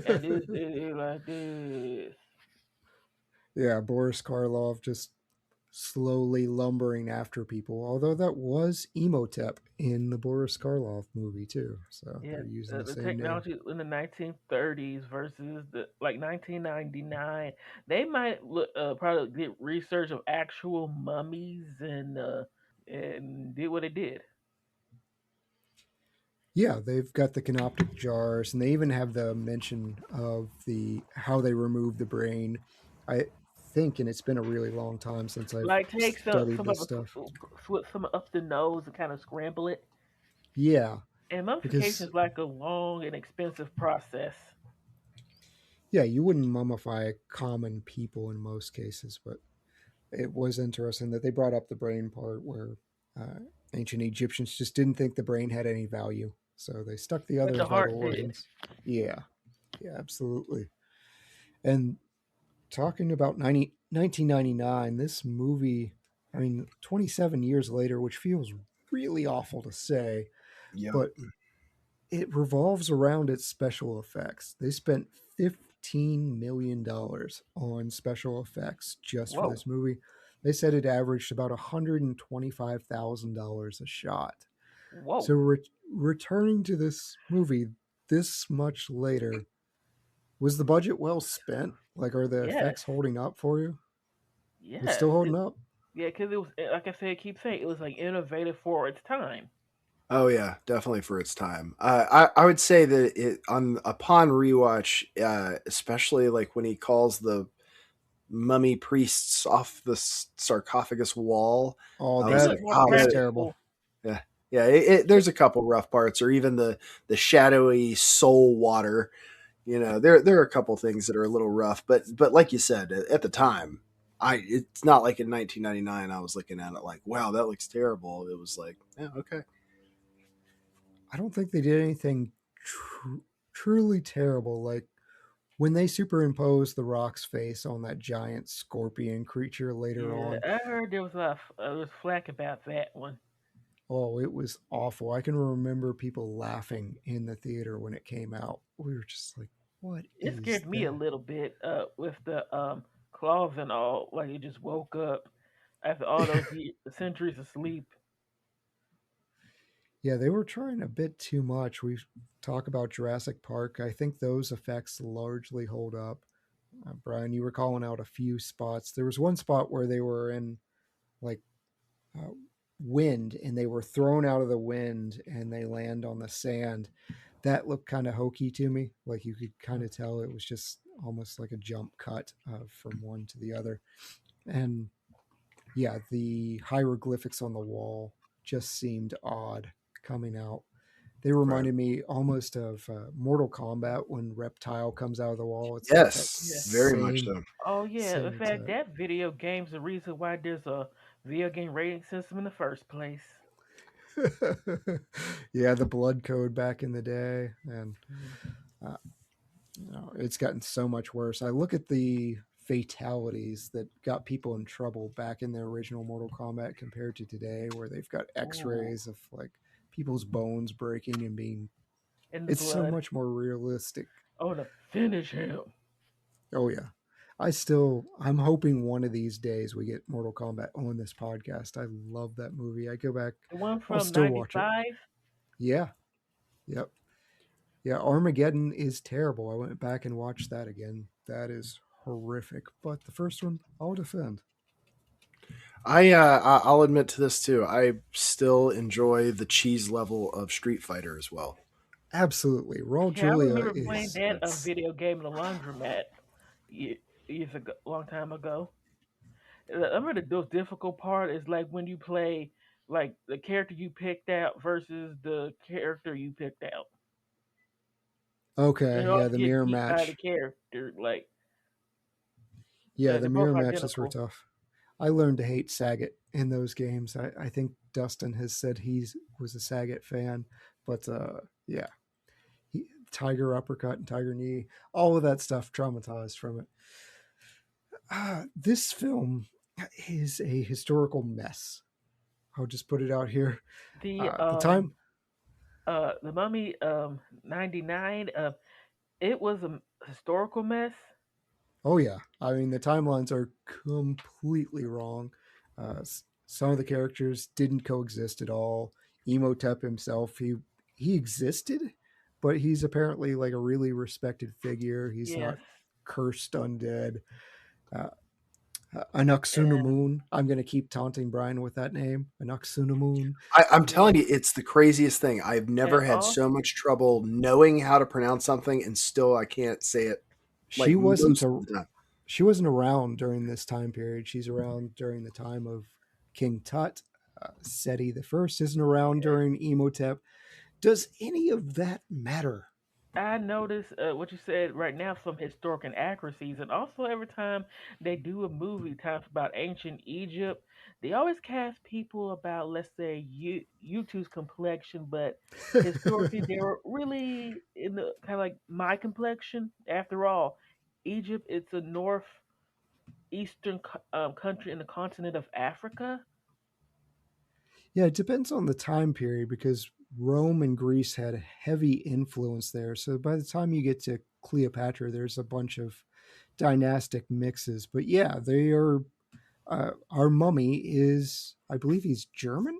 and it like this. Yeah, Boris Karloff just slowly lumbering after people. Although that was Emotep in the Boris Karloff movie too, so Yeah, they're using the the same name. technology in the 1930s versus the like 1999. They might probably did research of actual mummies and did what they did. Yeah, they've got the canoptic jars, and they even have the mention of the how they remove the brain. I think, and it's been a really long time since I've Like take studied some this of us stuff. slip some up the nose and kind of scramble it. Yeah, And mummification because is like a long and expensive process. yeah, you wouldn't mummify common people in most cases, but it was interesting that they brought up the brain part where uh, ancient Egyptians just didn't think the brain had any value, so they stuck the But other the vital heart did. organs. Yeah, yeah, absolutely. And talking about 1999, this movie, I mean, 27 years later, which feels really awful to say, yep. but it revolves around its special effects. They spent $15 million on special effects just for Whoa. this movie. They said it averaged about $125,000 a shot. Whoa. So returning to this movie this much later, was the budget well spent? Like, are the Yes. effects holding up for you? It's Yes. still holding up. Yeah, because it was like I said, I keep saying it was like innovative for its time. Oh yeah, definitely for its time. I would say that it on upon rewatch, especially like when he calls the mummy priests off the sarcophagus wall, Oh, I It was that looked like, more oh, was that terrible. practical. yeah, yeah. There's a couple rough parts, or even the shadowy soul water. There are a couple things that are a little rough, but like you said, at the time, it's not like in 1999 I was looking at it like, wow, that looks terrible. It was like, yeah, okay. I don't think they did anything truly terrible. Like when they superimposed the Rock's face on that giant scorpion creature later Yeah, on. I heard there was there was flack about that one. Oh, it was awful. I can remember people laughing in the theater when it came out. We were just like, what It is scared me a that? little bit with the claws and all. Like it just woke up after all those centuries of sleep. Yeah, they were trying a bit too much. We talk about Jurassic Park. I think those effects largely hold up. Bryan, you were calling out a few spots. There was one spot where they were in like uh, wind and they were thrown out of the wind and they land on the sand. That looked kind of hokey to me. Like you could kind of tell it was just almost like a jump cut from one to the other. And yeah, the hieroglyphics on the wall just seemed odd coming out. They Right. reminded me almost of Mortal Kombat when Reptile comes out of the wall. It's got that Yeah. Yes, very much same so. Oh yeah. In same fact, type. that video game's the reason why there's a video game rating system in the first place. Yeah, the blood code back in the day, and Mhm. uh, it's gotten so much worse. I look at the fatalities that got people in trouble back in the original Mortal Kombat compared to today, where they've got Ooh, X-rays of like people's bones breaking and being. in the It's so blood. much more realistic. I want to finish him. Oh yeah. I'm hoping one of these days we get Mortal Kombat on this podcast. I love that movie. I go back, The one I'll from still watch it. '95. Yeah. Yep. Yeah. Armageddon is terrible. I went back and watched that again. That is horrific. But the first one, I'll defend. I'll admit to this too. I still enjoy the cheese level of Street Fighter as well. Absolutely. Raul Yeah, I Julia remember playing is that it's video game in the laundromat years ago, long time ago. I remember the difficult part is like when you play like the character you picked out versus the character you picked out. And okay. you Yeah, always the get mirror beat by the match. character. Like Yeah, the they're both mirror matches were identical. tough. I learned to hate Saget in those games. I think Dustin has said he was a Saget fan, but yeah, Tiger uppercut and Tiger knee, all of that stuff traumatized from it. This film is a historical mess. I'll just put it out here. The The time, the Mummy '99 it was a historical mess. oh yeah, I mean the timelines are completely wrong. Some of the characters didn't coexist at all. Emotep himself, he existed, but he's apparently like a really respected figure. He's Yes. not cursed undead. Uh, And Anuxunamun. I'm going to keep taunting Bryan with that name. Anuxunamun. I'm yeah. telling you, it's the craziest thing. I've And never had also so much trouble knowing how to pronounce something, and still I can't say it She like wasn't most a, of the time. she wasn't around during this time period. She's around during the time of King Tut. Seti the First isn't around during Emotep. Does any of that matter? I notice what you said right now, some historic inaccuracies, and also every time they do a movie talks about ancient Egypt, they always cast people about, let's say, YouTube's complexion, but historically they were really in the kind of like my complexion. After all, Egypt it's a northeastern country in the continent of Africa. Yeah, it depends on the time period because Rome and Greece had a heavy influence there. So by the time you get to Cleopatra, there's a bunch of dynastic mixes. But yeah, they are. Our mummy is, I believe he's German.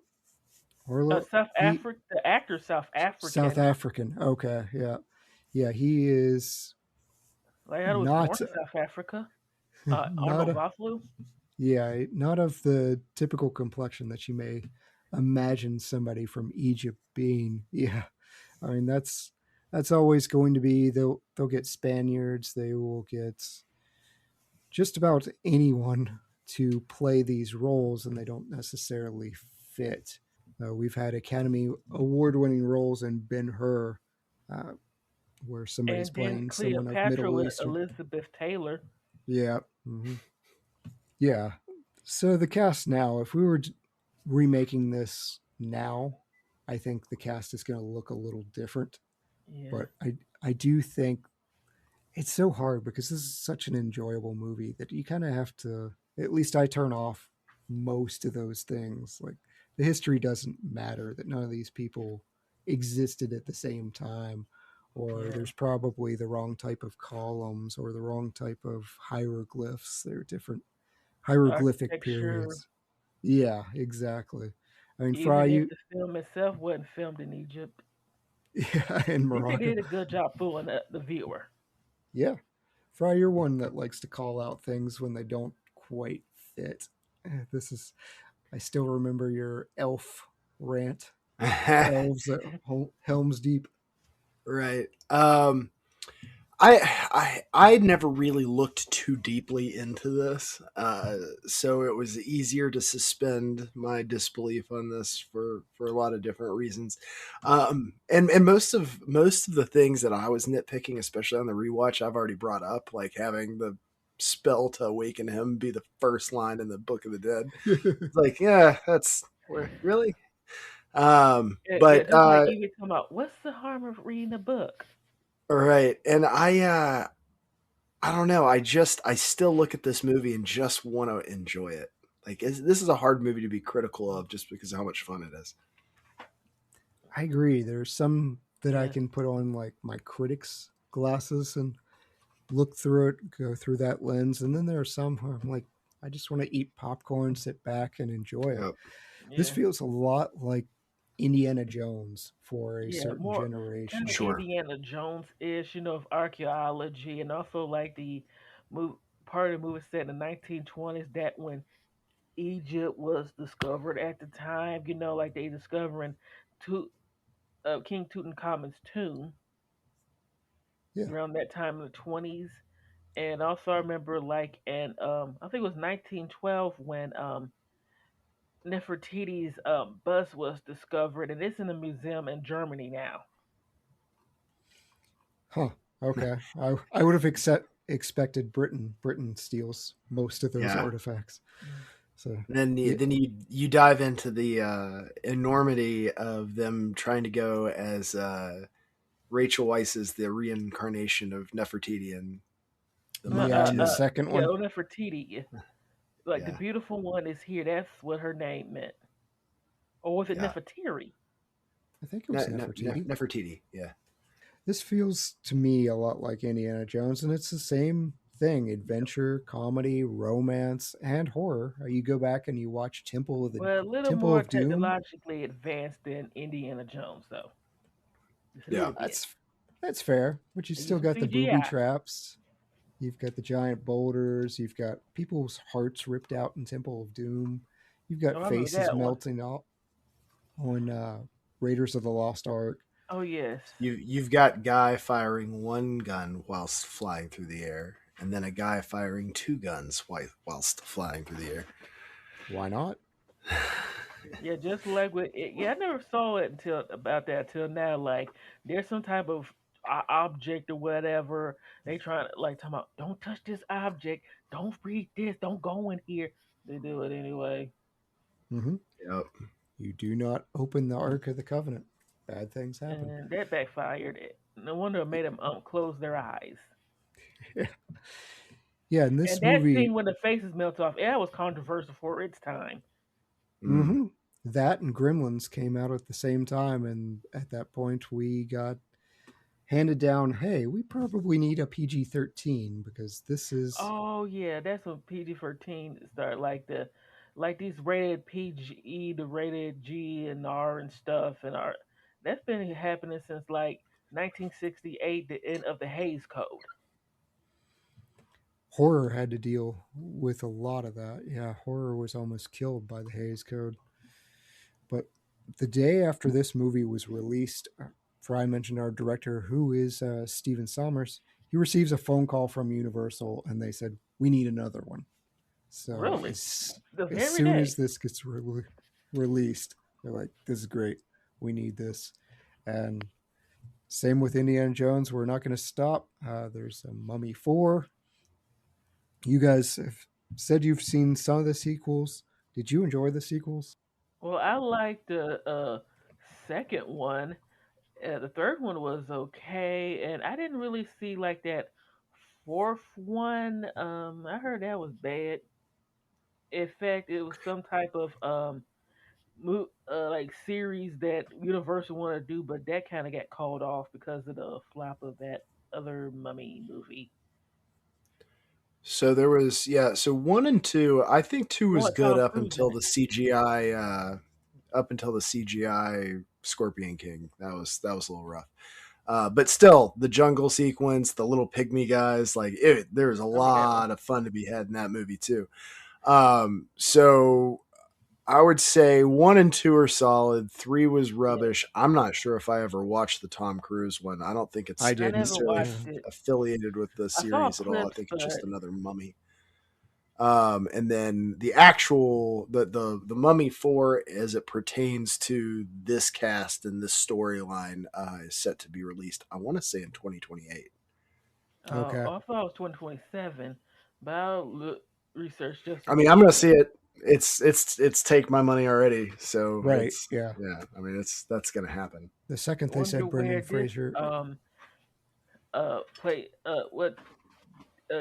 Orlo, South he Africa, the actor South South African. African. Okay, yeah, yeah. He is Like I was born not in South Africa. not Arnold a Vosloo. yeah, not of the typical complexion that you may imagine somebody from Egypt being. Yeah, I mean that's always going to be. They'll get Spaniards. They will get just about anyone to play these roles, and they don't necessarily fit. We've had Academy Award-winning roles in Ben Hur, uh, where somebody's And then playing someone of Cleopatra Middle with Eastern. Elizabeth Taylor. Yeah, yeah. So the cast now, if we were remaking this now, I think the cast is going to look a little different. Yeah. But I do think it's so hard because this is such an enjoyable movie that you kind of have to. At least I turn off most of those things. Like the history doesn't matter. That none of these people existed at the same time, or Yeah. there's probably the wrong type of columns or the wrong type of hieroglyphs. They're different hieroglyphic Architecture. periods. Yeah, exactly. I mean, Fry, Even if you, the film itself wasn't filmed in Egypt, yeah, in I think they Morocco. did a good job fooling the viewer. Yeah. Fry, you're one that likes to call out things when they don't quite fit. This is, I still remember your elf rant. Elves at Helm's Deep. Right. I never really looked too deeply into this, so it was easier to suspend my disbelief on this for a lot of different reasons. And most of the things that I was nitpicking, especially on the rewatch, I've already brought up, like having the spell to awaken him be the first line in the Book of the Dead. It's like, yeah, that's really. Yeah, But just like even talking about what's the harm of reading a book? all right, and I don't know. I still look at this movie and just want to enjoy it. Like this is a hard movie to be critical of just because of how much fun it is. I agree. There's some that I Yes. can put on like my critic's glasses and look through it, go through that lens. And then there are some where I'm like, I just want to eat popcorn, sit back and enjoy it. Yep. This Yeah. feels a lot like Indiana Jones for a Yeah, certain more kind generation. of Sure. Indiana Jones ish, of archaeology, and also like the move part of the movie set in the 1920s that when Egypt was discovered at the time, like they discovering to King Tutankhamun's tomb Yeah. around that time in the 20s. And also I remember like in I think it was 1912 when Nefertiti's bust was discovered, and it's in a museum in Germany now. Huh. Okay. I would have expected Britain. Britain steals most of those Yeah. artifacts. So yeah. Then you dive into the enormity of them trying to go as Rachel Weisz is the reincarnation of Nefertiti in the Mummy Yeah, and the 2. second Yeah, one. Nefertiti. Like the Yeah. beautiful one is here. That's what her name meant. Or was it Yeah. Nefertiri? I think it was Nefertiti. Nefertiti. Yeah. This feels to me a lot like Indiana Jones, and it's the same thing: adventure, comedy, romance, and horror. You go back and you watch Well, a little Temple more of Doom. technologically advanced than Indiana Jones, though. Just a Yeah. little bit. That's fair, but you They still use some got the booby CGI. traps. You've got the giant boulders. You've got people's hearts ripped out in Temple of Doom. You've Oh, got I remember faces that one. melting out on Raiders of the Lost Ark. Oh, yes. You've got guy firing one gun whilst flying through the air, and then a guy firing two guns whilst flying through the air. Why not? Yeah, just like with it. Yeah, I never saw it until about that till now. Like, there's some type of object or whatever. They trying to like talking about, don't touch this object, don't read this, don't go in here. They do it anyway. Mm-hmm. Yep. You do not open the Ark of the Covenant. Bad things happen. And that backfired. No wonder it made them close their eyes. Yeah, in And this that movie, scene when the faces melt off, yeah, that was controversial for its time. Mm. hmm that and Gremlins came out at the same time, and at that point we got handed down, hey, we probably need a PG-13 because this is Oh yeah, that's when PG-13 started like the like these rated PG to rated G and R and stuff and R. That's been happening since like 1968, the end of the Hayes Code. Horror had to deal with a lot of that. Yeah, horror was almost killed by the Hays Code. But the day after this movie was released, Frye mentioned our director, who is Stephen Sommers. He receives a phone call from Universal, and they said, "We need another one." So Really, the as very soon as day. this gets released, they're like, "This is great. We need this." And same with Indiana Jones. We're not going to stop. There's a Mummy 4. You guys have said you've seen some of the sequels. Did you enjoy the sequels? Well, I liked the second one. The third one was okay, and I didn't really see like that fourth one. I heard that was bad. In fact, it was some type of like series that Universal wanted to do, but that kind of got called off because of the flop of that other Mummy movie. So there was, yeah. So one and two, I think two One was with good Tom up Cruise in until it. the CGI, up until the CGI Scorpion King. That was a little rough. But still, the jungle sequence, the little pygmy guys, like there was a Remember that one? lot of fun to be had in that movie too. So I would say one and two are solid. Three was Yeah, rubbish. I'm not sure if I ever watched the Tom Cruise one. I don't think I it's I never didn't. necessarily Yeah. watched it. affiliated with the I saw series at all. I clips, think it's just but another mummy. And then the actual the Mummy 4 as it pertains to this cast and this storyline is set to be released. I want to say in 2028. Okay. I thought it was 2027. But I'll research just to I mean, make I'm gonna sure. see it. It's take my money already. So Right. it's Yeah. yeah. I mean, that's gonna happen. The second they Wonder said where Brendan this Fraser, play what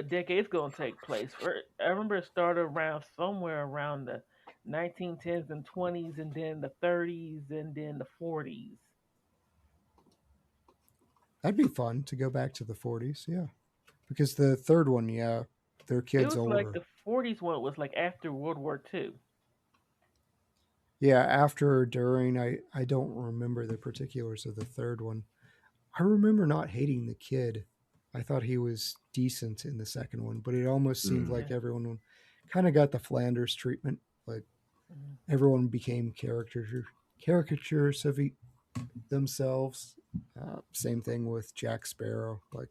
decade's gonna take place. I remember it started around somewhere around the 1910s and 20s, and then the 30s, and then the 40s. that'd be fun to go back to the 40s. Yeah. Because the third one, yeah, their It kid's was like older. the 40s one was like after World War II. Yeah. After or during, I don't remember the particulars of the third one. I remember not hating the kid. I thought he was decent in the second one, but it almost seemed Mm. Yeah. like everyone kind of got the Flanders treatment. Like Mhm. everyone became caricatures of themselves. Same thing with Jack Sparrow. Like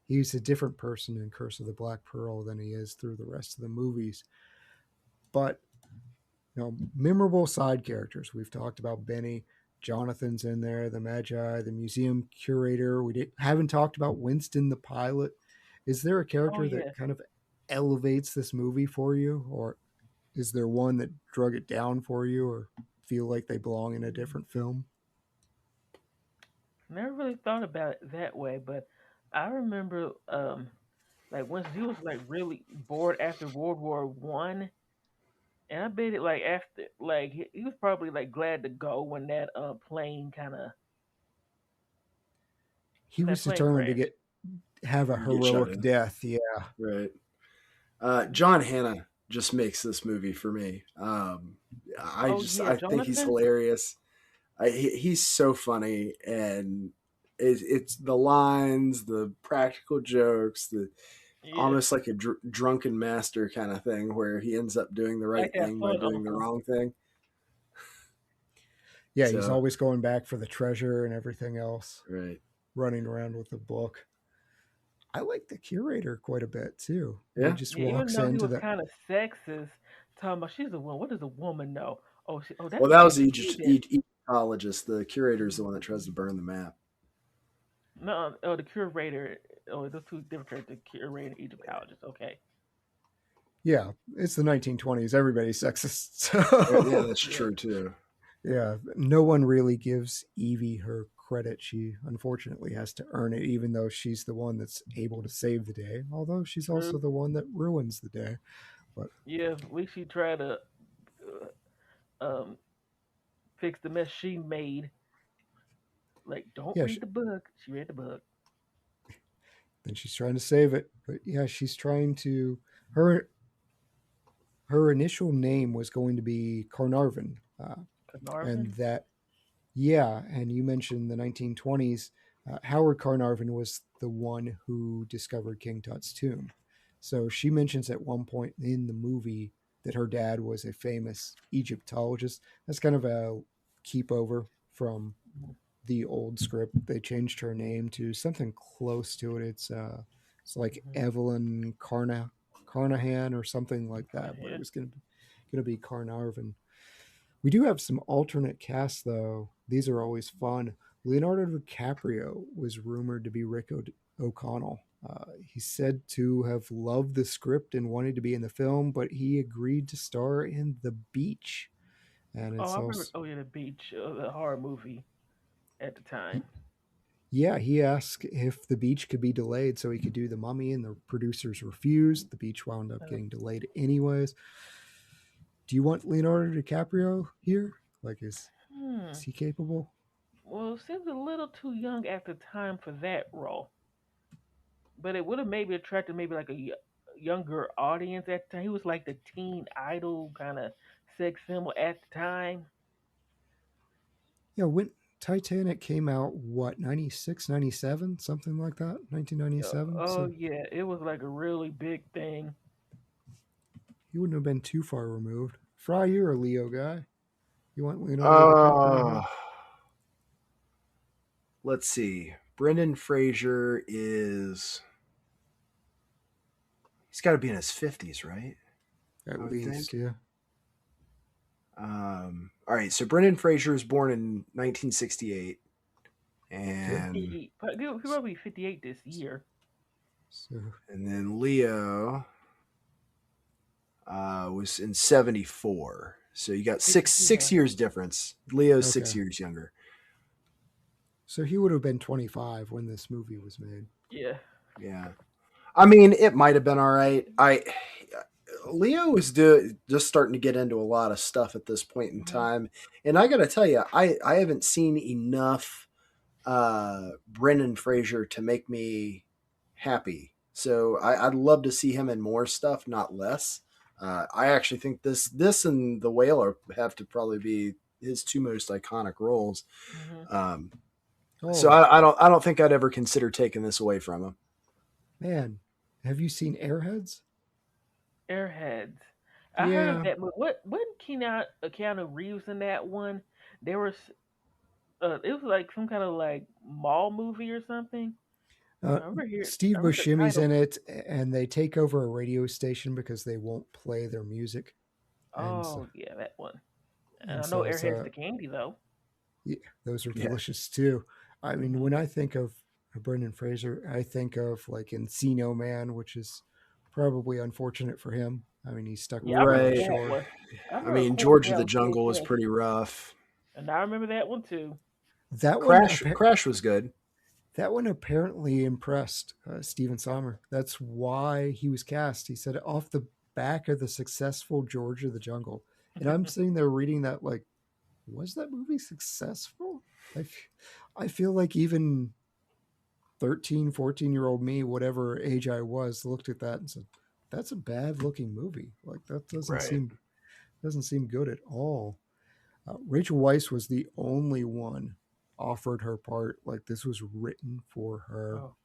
he's a different person in Curse of the Black Pearl than he is through the rest of the movies. But memorable side characters. We've talked about Benny. Jonathan's in there, the Magi, the museum curator. Haven't talked about Winston the pilot. Is there a Oh character yeah. that kind of elevates this movie for you, or is there one that drug it down for you, or feel like they belong in a different film? Never really thought about it that way, but I remember like once he was like really bored after World War I, and I bet it like after like he was probably like glad to go when that plane kind of He that was plane determined to crashed. have a Get shot heroic in. death. Yeah, Right. John Hannah just makes this movie for me. I Oh just yeah, I think he's Jonathan. hilarious. He's so funny, and it's the lines, the practical jokes, the Yeah, almost like a drunken master kind of thing, where he ends up doing the like right that thing by fun doing the uncle. wrong thing. yeah. He's So always going back for the treasure and everything else, right, running around with the book. I like the curator quite a bit too. He yeah. just Yeah, even walks though he into was the. kind of sexist, talking about she's a woman. What does a woman know? Oh, that's Well, that my was student. Egyptologist. The curator is the one that tries to burn the map. No, oh, the curator. Oh, those two different characters. The curator and Egyptologist. Okay. Yeah, it's the 1920s. Everybody's sexist. Yeah, So, that's Yeah. true too. yeah, no one really gives Evie her credit. She unfortunately has to earn it, even though she's the one that's able to save the day, although she's also True. the one that ruins the day. But Yeah. At least she tried to um fix the mess she made. Like, don't yeah, read the book. She read the book. then she's trying to save it. But yeah, she's trying to. Her her initial name was going to be Carnarvon, and Carnarvon? that yeah, and you mentioned the 1920s. Howard Carnarvon was the one who discovered King Tut's tomb. So she mentions at one point in the movie that her dad was a famous Egyptologist. That's kind of a keep over from the old script. They changed her name to something close to it. It's like Evelyn Carnahan or something like that, but it was gonna be Carnarvon. We do have some alternate casts, though. These are always fun. Leonardo DiCaprio was rumored to be Rick O'Connell. He's said to have loved the script and wanted to be in the film, but he agreed to star in The Beach. And Oh, it's I remember. also, Oh, yeah, the beach, the horror movie at the time. yeah, he asked if The Beach could be delayed so he could do The Mummy, and the producers refused. The Beach wound up Oh. getting delayed anyways. Do you want Leonardo DiCaprio here? Like, Hmm. is he capable? Well, it seems a little too young at the time for that role, but it would have maybe attracted maybe like a younger audience at the time. He was like the teen idol kind of sex symbol at the time. Yeah, when Titanic came out, what, 96, 97, something like that? 1997. Oh So yeah, it was like a really big thing. he wouldn't have been too far removed. Frye, you're a Leo guy. You want Leonardo DiCaprio Uh, here? let's see. Brendan Fraser is. He's got to be in his 50s, right? I At would least, think. yeah. All right. So Brendan Fraser was born in 1968. And 58. He'll probably be 58 this year. So and then Leo was in 74. So you got six Yeah. years difference. Leo's Okay. 6 years younger. so he would have been 25 when this movie was made. Yeah. Yeah. I mean, it might have been all right. Leo was just starting to get into a lot of stuff at this point in time. And I got to tell you, I haven't seen enough Brendan Fraser to make me happy. So I'd love to see him in more stuff, not less. I actually think this and The Whale have to probably be his two most iconic roles. Hmm. So I don't think I'd ever consider taking this away from him. Man, have you seen Airheads? Airheads. I heard of that movie. What? Wasn't Keanu Reeves in that one? There was. It was like some kind of like mall movie or something. I remember here. Steve I remember the Buscemi's title. in it, and they take over a radio station because they won't play their music. And so, Oh yeah, that one. And and I know so it's Airheads the candy though. yeah, those are Yeah. delicious too. I mean, Mhm. when I think of Brendan Fraser, I think of like Encino Man, which is probably unfortunate for him. I mean, he's stuck with Yeah, I remember Right. that shore. one. I I remember mean, Corey George of the Bell, Jungle was yes. pretty rough. And I remember that one too. That one, Crash was good. that one apparently impressed Stephen Sommer. That's why he was cast. He said off the back of the successful George of the Jungle, and I'm sitting there reading that like, was that movie successful? I feel like even 13, 14-year-old me, whatever age I was, looked at that and said, that's a bad looking movie. Like that doesn't seem good at all. Rachel Weisz was the only one offered her part. Like this was written for her. Oh,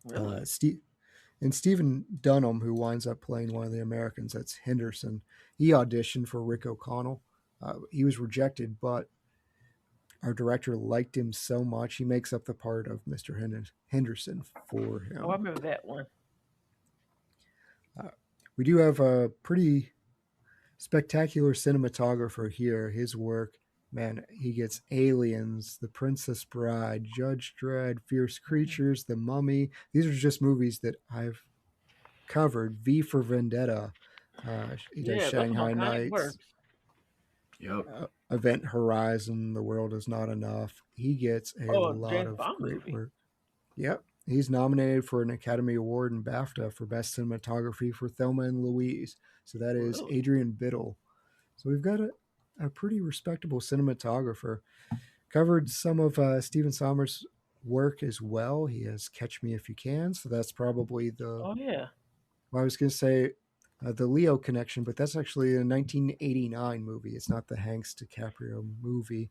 really? And Stephen Dunham, who winds up playing one of the Americans, that's Henderson, he auditioned for Rick O'Connell. He was rejected, but our director liked him so much, he makes up the part of Mr. Henderson for him. Oh, I remember that one. We do have a pretty spectacular cinematographer here. His work, man, he gets Aliens, The Princess Bride, Judge Dredd, Fierce Creatures, The Mummy. These are just movies that I've covered. V for Vendetta. He does Yeah, that's some Shanghai iconic Nights. works. Yep. Event Horizon, The World Is Not Enough. He gets a lot James of Bond great movie. work. Yep. He's nominated for an Academy Award and BAFTA for Best Cinematography for Thelma and Louise. So that is Really? Adrian Biddle. So we've got a pretty respectable cinematographer. Covered some of Stephen Sommers' work as well. He has Catch Me If You Can. So that's probably Oh yeah. I was going to say, the Leo connection, but that's actually a 1989 movie. It's not the Hanks DiCaprio movie,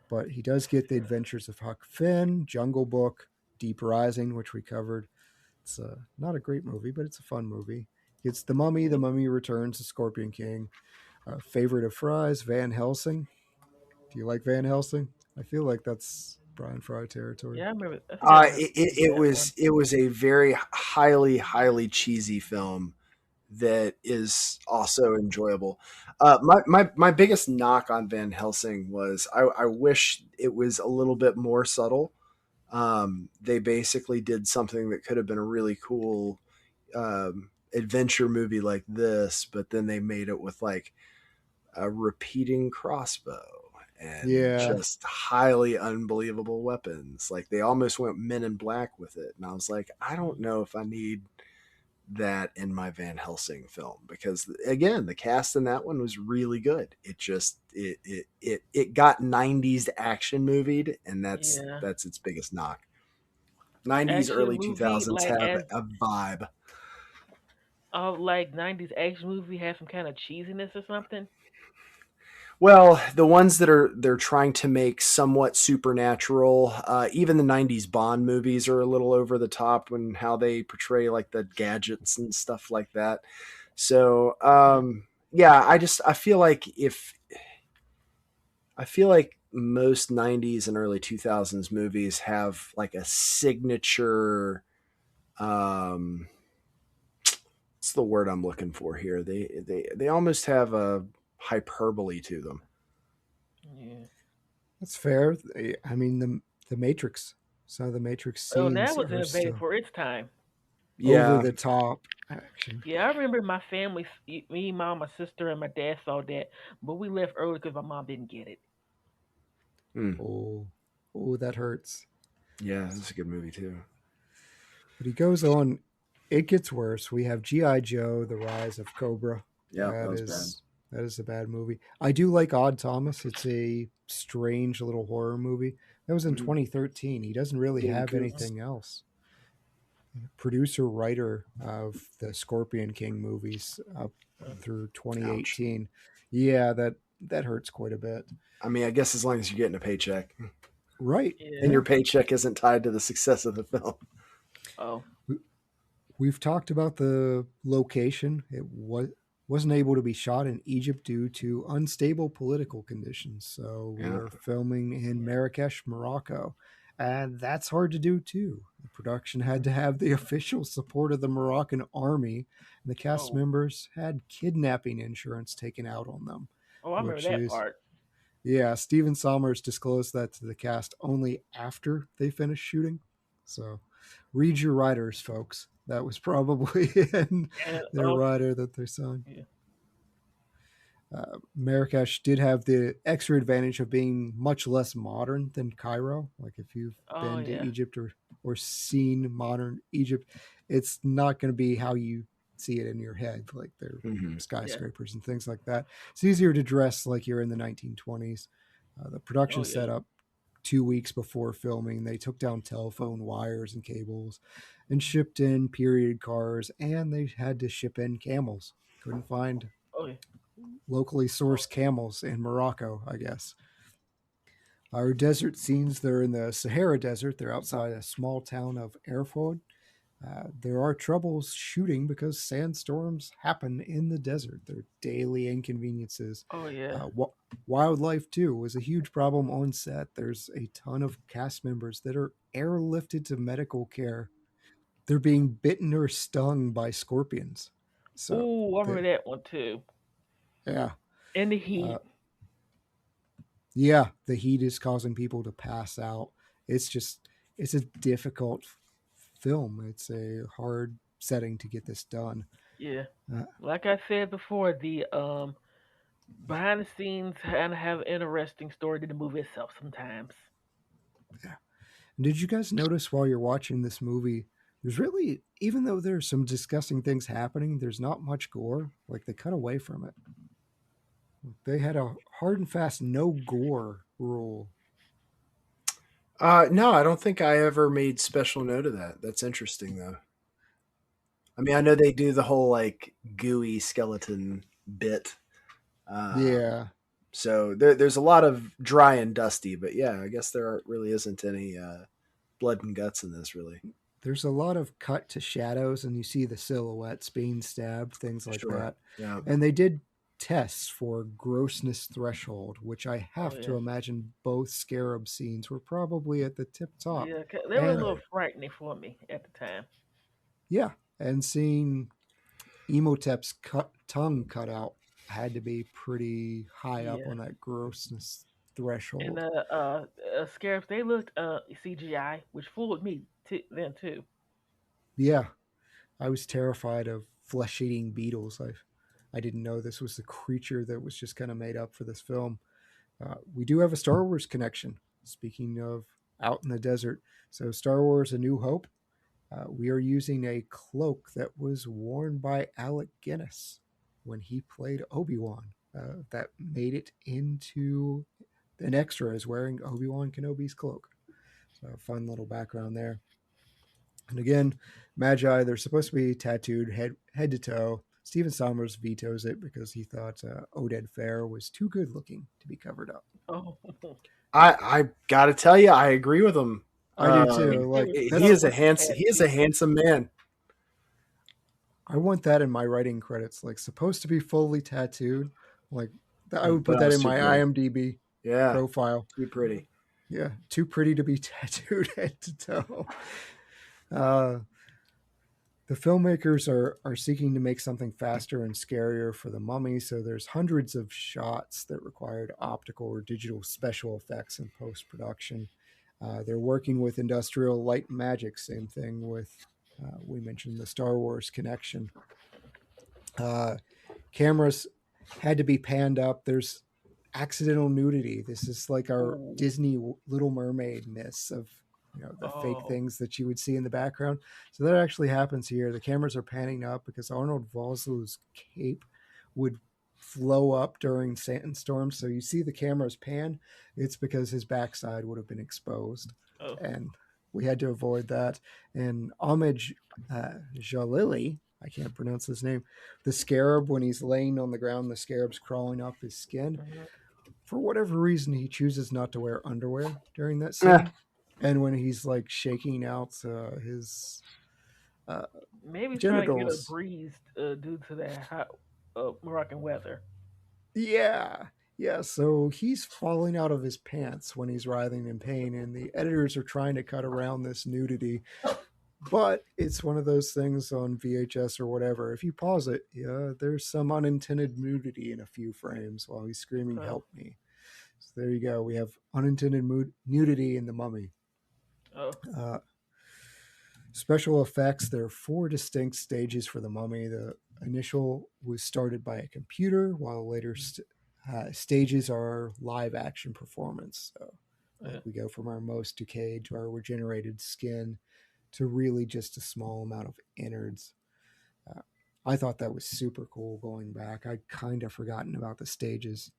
but he does get The Adventures of Huck Finn, Jungle Book, Deep Rising, which we covered. It's not a great movie, but it's a fun movie. It's The Mummy, The Mummy Returns, The Scorpion King. Favorite of Frye's, Van Helsing. Do you like Van Helsing? I feel like that's Brian Fry territory. Yeah, I remember. I think I remember It that one. was a very highly cheesy film that is also enjoyable. My biggest knock on Van Helsing was I wish it was a little bit more subtle. They basically did something that could have been a really cool adventure movie like this, but then they made it with like a repeating crossbow and Yeah, just highly unbelievable weapons. Like they almost went Men in Black with it, and I was like, I don't know if I need that in my Van Helsing film, because again, the cast in that one was really good. It just it got 90s action movied, and Yeah, that's its biggest knock. 90s action early movie 2000s like have as a vibe. like '90s action movie has some kind of cheesiness or something. Well, the ones that they're trying to make somewhat supernatural, even the '90s Bond movies are a little over the top when how they portray like the gadgets and stuff like that. So, yeah, I feel like if I feel like most '90s and early 2000s movies have like a signature. Um, what's the word I'm looking for here? They almost have a hyperbole to them. Yeah. that's fair. I mean, the Matrix. Some of the Matrix Oh, that scenes was are innovative still for its time. over Yeah. the top action. Yeah, I remember my family, me, mom, my sister, and my dad saw that, but we left early because my mom didn't get it. Hmm. Oh, oh, that hurts. Yeah, this is a good movie too. But he goes on. It gets worse. We have GI Joe: The Rise of Cobra. Yeah, that That was bad. is that is a bad movie. I do like Odd Thomas. It's a strange little horror movie. That was in Mhm. 2013. He doesn't really David have Coots. anything else. Producer writer of the Scorpion King movies up through Ouch. 2018. Yeah, that hurts quite a bit. I mean, I guess as long as you're getting a paycheck Right. and Yeah. Yeah. your paycheck isn't tied to the success of the film. Oh. We've talked about the location. Wasn't able to be shot in Egypt due to unstable political conditions. So we Yeah. are filming in Yeah. Marrakesh, Morocco. And that's hard to do too. The production had to have the official support of the Moroccan army, and the cast Oh. members had kidnapping insurance taken out on them, Oh, I remember which that is, part. yeah, Stephen Sommers disclosed that to the cast only after they finished shooting. So read your writers, folks. That was probably in And their writer that they signed. yeah. Marrakesh did have the extra advantage of being much less modern than Cairo. Like if you've Oh been to yeah. Egypt or seen modern Egypt, it's not going to be how you see it in your head. Like they're Mm-hmm. Yeah. skyscrapers and things like that. It's easier to dress like you're in the 1920s. The production Oh set yeah. up 2 weeks before filming. They took down telephone wires and cables and shipped in period cars, and they had to ship in camels. Couldn't find Oh yeah. locally Oh, sourced camels in Morocco, I guess. Our desert scenes, they're in the Sahara Desert. They're outside a small town of Erfurt. There are troubles shooting because sandstorms happen in the desert. They're daily inconveniences. oh yeah. Uh, wa- Wildlife, too, was a huge problem on set. There's a ton of cast members that are airlifted to medical care. They're being bitten or stung by scorpions. So, Oh, I remember they, that one too. yeah. In the Uh, heat. Yeah, the heat is causing people to pass out. It's just it's a difficult film. It's a hard setting to get this done. Yeah. Uh, Like I said before, the behind the scenes kind of have an interesting story to the movie itself sometimes. yeah. Did you guys notice while you're watching this movie? There's really, even though there's some disgusting things happening, there's not much gore. Like they cut away from it. They had a hard and fast no gore rule. No, I don't think I ever made special note of that. That's interesting though. I mean, I know they do the whole like gooey skeleton bit. Yeah. So there's a lot of dry and dusty, but yeah, I guess really isn't any blood and guts in this, really. There's a lot of cut to shadows, and you see the silhouettes being stabbed, things like Sure. that. Yeah. And they did tests for grossness threshold, which I have to yeah. imagine both scarab scenes were probably at the tip top. Yeah, they were a And little frightening for me at the time. yeah, and seeing Emotep's tongue cut out had to be pretty high up Yeah. on that grossness And threshold. scarabs, they looked CGI, which fooled me then too. Yeah, I was terrified of flesh-eating beetles. I didn't know this was the creature that was just kind of made up for this film. We do have a Star Wars connection. Speaking of out in the desert, so Star Wars: A New Hope. We are using a cloak that was worn by Alec Guinness when he played Obi-Wan. That made it into an extra as wearing Obi-Wan Kenobi's cloak. So fun little background there. And again, Magi, they're supposed to be tattooed head to toe. Stephen Sommers vetoes it because he thought Oded Fehr was too good looking to be covered up. Oh, I gotta tell you, I agree with him. I do too. Like He that's- is a handsome man. I want that in my writing credits. Like supposed to be fully tattooed. Like I would put But that in too my pretty. IMDb Yeah, profile. too pretty. Yeah, too pretty to be tattooed head to toe. The filmmakers are seeking to make something faster and scarier for the mummy, so there's hundreds of shots that required optical or digital special effects in post-production. They're working with Industrial Light and Magic, same thing with, we mentioned the Star Wars connection. Cameras had to be panned up. There's accidental nudity. This is like our Disney Little Mermaid miss of the fake things that you would see in the background. So that actually happens here. The cameras are panning up because Arnold Vosloo's cape would flow up during sandstorms. So you see the cameras pan. It's because his backside would have been exposed. Oh. And we had to avoid that. And Omid Djalili, I can't pronounce his name, the scarab, when he's laying on the ground, the scarab's crawling up his skin. Mhm. For whatever reason, he chooses not to wear underwear during that scene. And when he's like shaking out his Maybe trying to get a genitals. breeze due to that hot Moroccan weather. Yeah. So he's falling out of his pants when he's writhing in pain, and the editors are trying to cut around this nudity. But it's one of those things on VHS or whatever. If you pause it, there's some unintended nudity in a few frames while he's screaming, "Help me." So there you go. We have unintended nudity in The Mummy. Oh. Special effects. There are 4 distinct stages for The Mummy. The initial was started by a computer, while later stages are live action performance. So we go from our most decayed to our regenerated skin to really just a small amount of innards. I thought that was super cool going back. I'd kind of forgotten about the stages.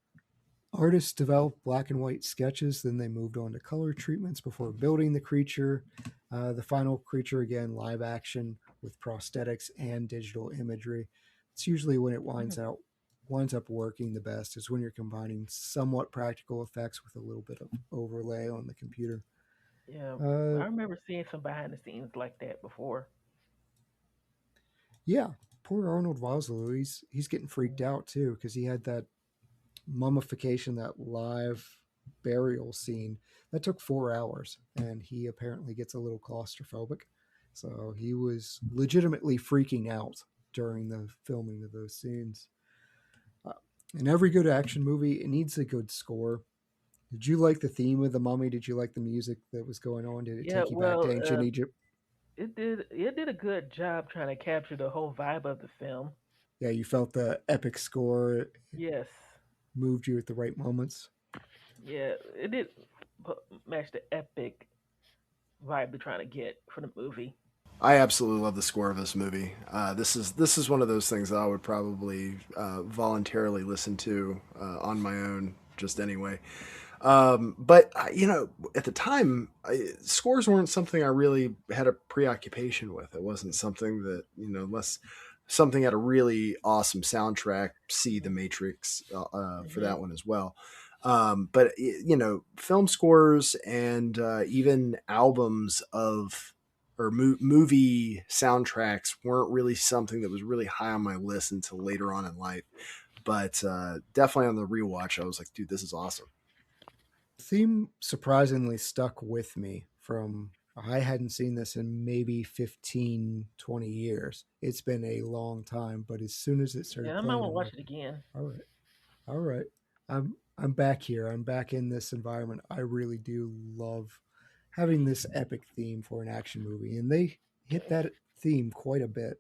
Artists developed black and white sketches, then they moved on to color treatments before building the creature. The final creature, again, live action with prosthetics and digital imagery. It's usually when it winds up working the best, is when you're combining somewhat practical effects with a little bit of overlay on the computer. Yeah, I remember seeing some behind the scenes like that before. Yeah, poor Arnold Vosloo. He's getting freaked out too because he had that mummification, that live burial scene that took 4 hours, and he apparently gets a little claustrophobic. So he was legitimately freaking out during the filming of those scenes. In every good action movie, it needs a good score. Did you like the theme of The Mummy? Did you like the music that was going on? Did it take you back to ancient Egypt? It did a good job trying to capture the whole vibe of the film. Yeah, you felt the epic score. Yes. Moved you at the right moments. Yeah, it did match the epic vibe they're trying to get for the movie. I absolutely love the score of this movie. This is one of those things that I would probably voluntarily listen to on my own, just anyway. But at the time, scores weren't something I really had a preoccupation with. It wasn't something that unless something had a really awesome soundtrack. See The Matrix for Hmm. that one as well. But film scores and even albums of or movie soundtracks weren't really something that was really high on my list until later on in life. But definitely on the rewatch, I was like, dude, this is awesome. The theme surprisingly stuck with me from I hadn't seen this in maybe 15, 20 years. It's been a long time, but as soon as it Yeah, started I might playing, want to I'm watch like, it again. all right, all right. I'm back here. I'm back in this environment. I really do love having this epic theme for an action movie. And they hit that theme quite a bit.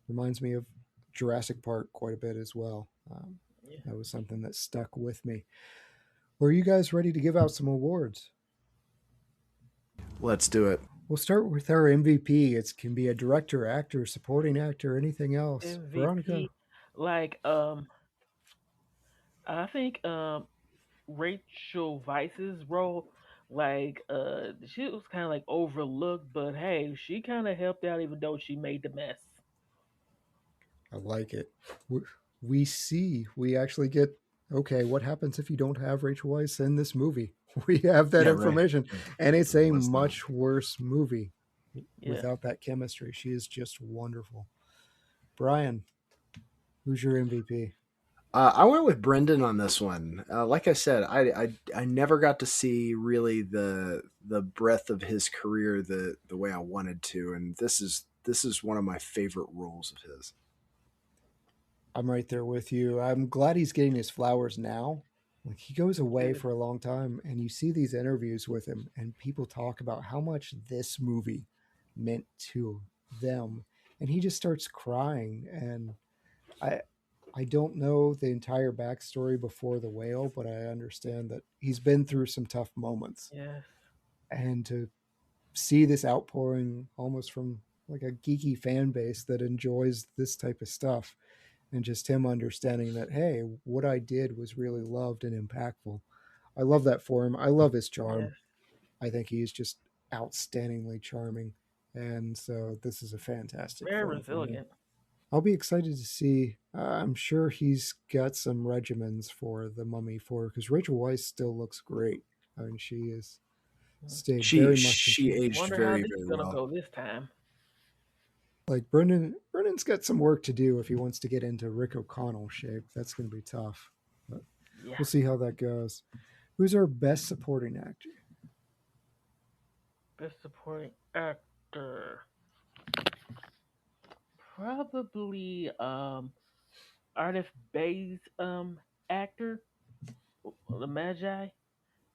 Reminds me of Jurassic Park quite a bit as well. Yeah. That was something that stuck with me. Were you guys ready to give out some awards? Let's do it. We'll start with our MVP. It can be a director, actor, supporting actor, anything else. Veronica. MVP, like I think Rachel Weisz's role, like she was kind of like overlooked, but hey, she kind of helped out even though she made the mess. I like it. We see, we actually get, okay, what happens if you don't have Rachel Weisz in this movie? We have that Yeah, right. information, and it's a Let's not. much worse movie Yeah. without that chemistry. She is just wonderful. Bryan, who's your MVP? I went with Brendan on this one. Like I said, I never got to see really the breadth of his career the way I wanted to, and this is one of my favorite roles of his. I'm right there with you. I'm glad he's getting his flowers now. Like he goes away Yeah. for a long time, and you see these interviews with him, and people talk about how much this movie meant to them, and he just starts crying. And I, I don't know the entire backstory before the whale, but I understand that he's been through some tough moments, Yes. and to see this outpouring almost from like a geeky fan base that enjoys this type of stuff and just him understanding that hey, what I did was really loved and impactful. I love that for him. I love his charm. Yes. I think he's just outstandingly charming, and so this is a fantastic Very film for me. resilient. I'll be excited to see. I'm sure he's got some regimens for the Mummy 4 because Rachel Weisz still looks great. I mean, she has stayed She very much in she shape. aged Wonder how very this is very gonna well. go this time. Like Brendan's got some work to do if he wants to get into Rick O'Connell shape. That's going to be tough. But Yeah. we'll see how that goes. Who's our best supporting actor? Best supporting actor. Probably Artist Bay's actor, the Magi. At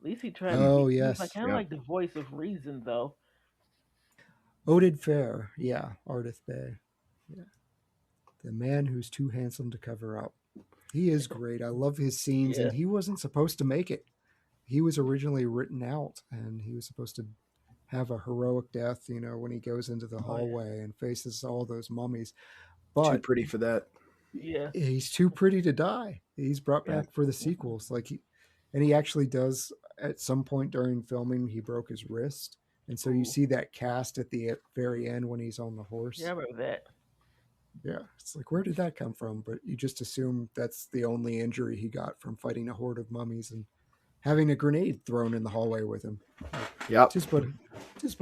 least he tried to Oh be. He was like yes, kind of Yep. like the voice of reason, though. Oded Fehr. Yeah, Artist Bay. Yeah, the man who's too handsome to cover up. He is great. I love his scenes, Yeah. and he wasn't supposed to make it. He was originally written out, and he was supposed to have a heroic death. You know, when he goes into the Oh yeah. hallway and faces all those mummies, Too but pretty for that. Yeah. he's too pretty to die. He's brought Yeah. back for the sequels. And he actually does at some point during filming. He broke his wrist, and so you Ooh. see that cast at the very end when he's on the Yeah, I horse. remember that. Yeah, it's like where did that come from? But you just assume that's the only injury he got from fighting a horde of mummies and having a grenade thrown in the hallway with him. Yep. Just but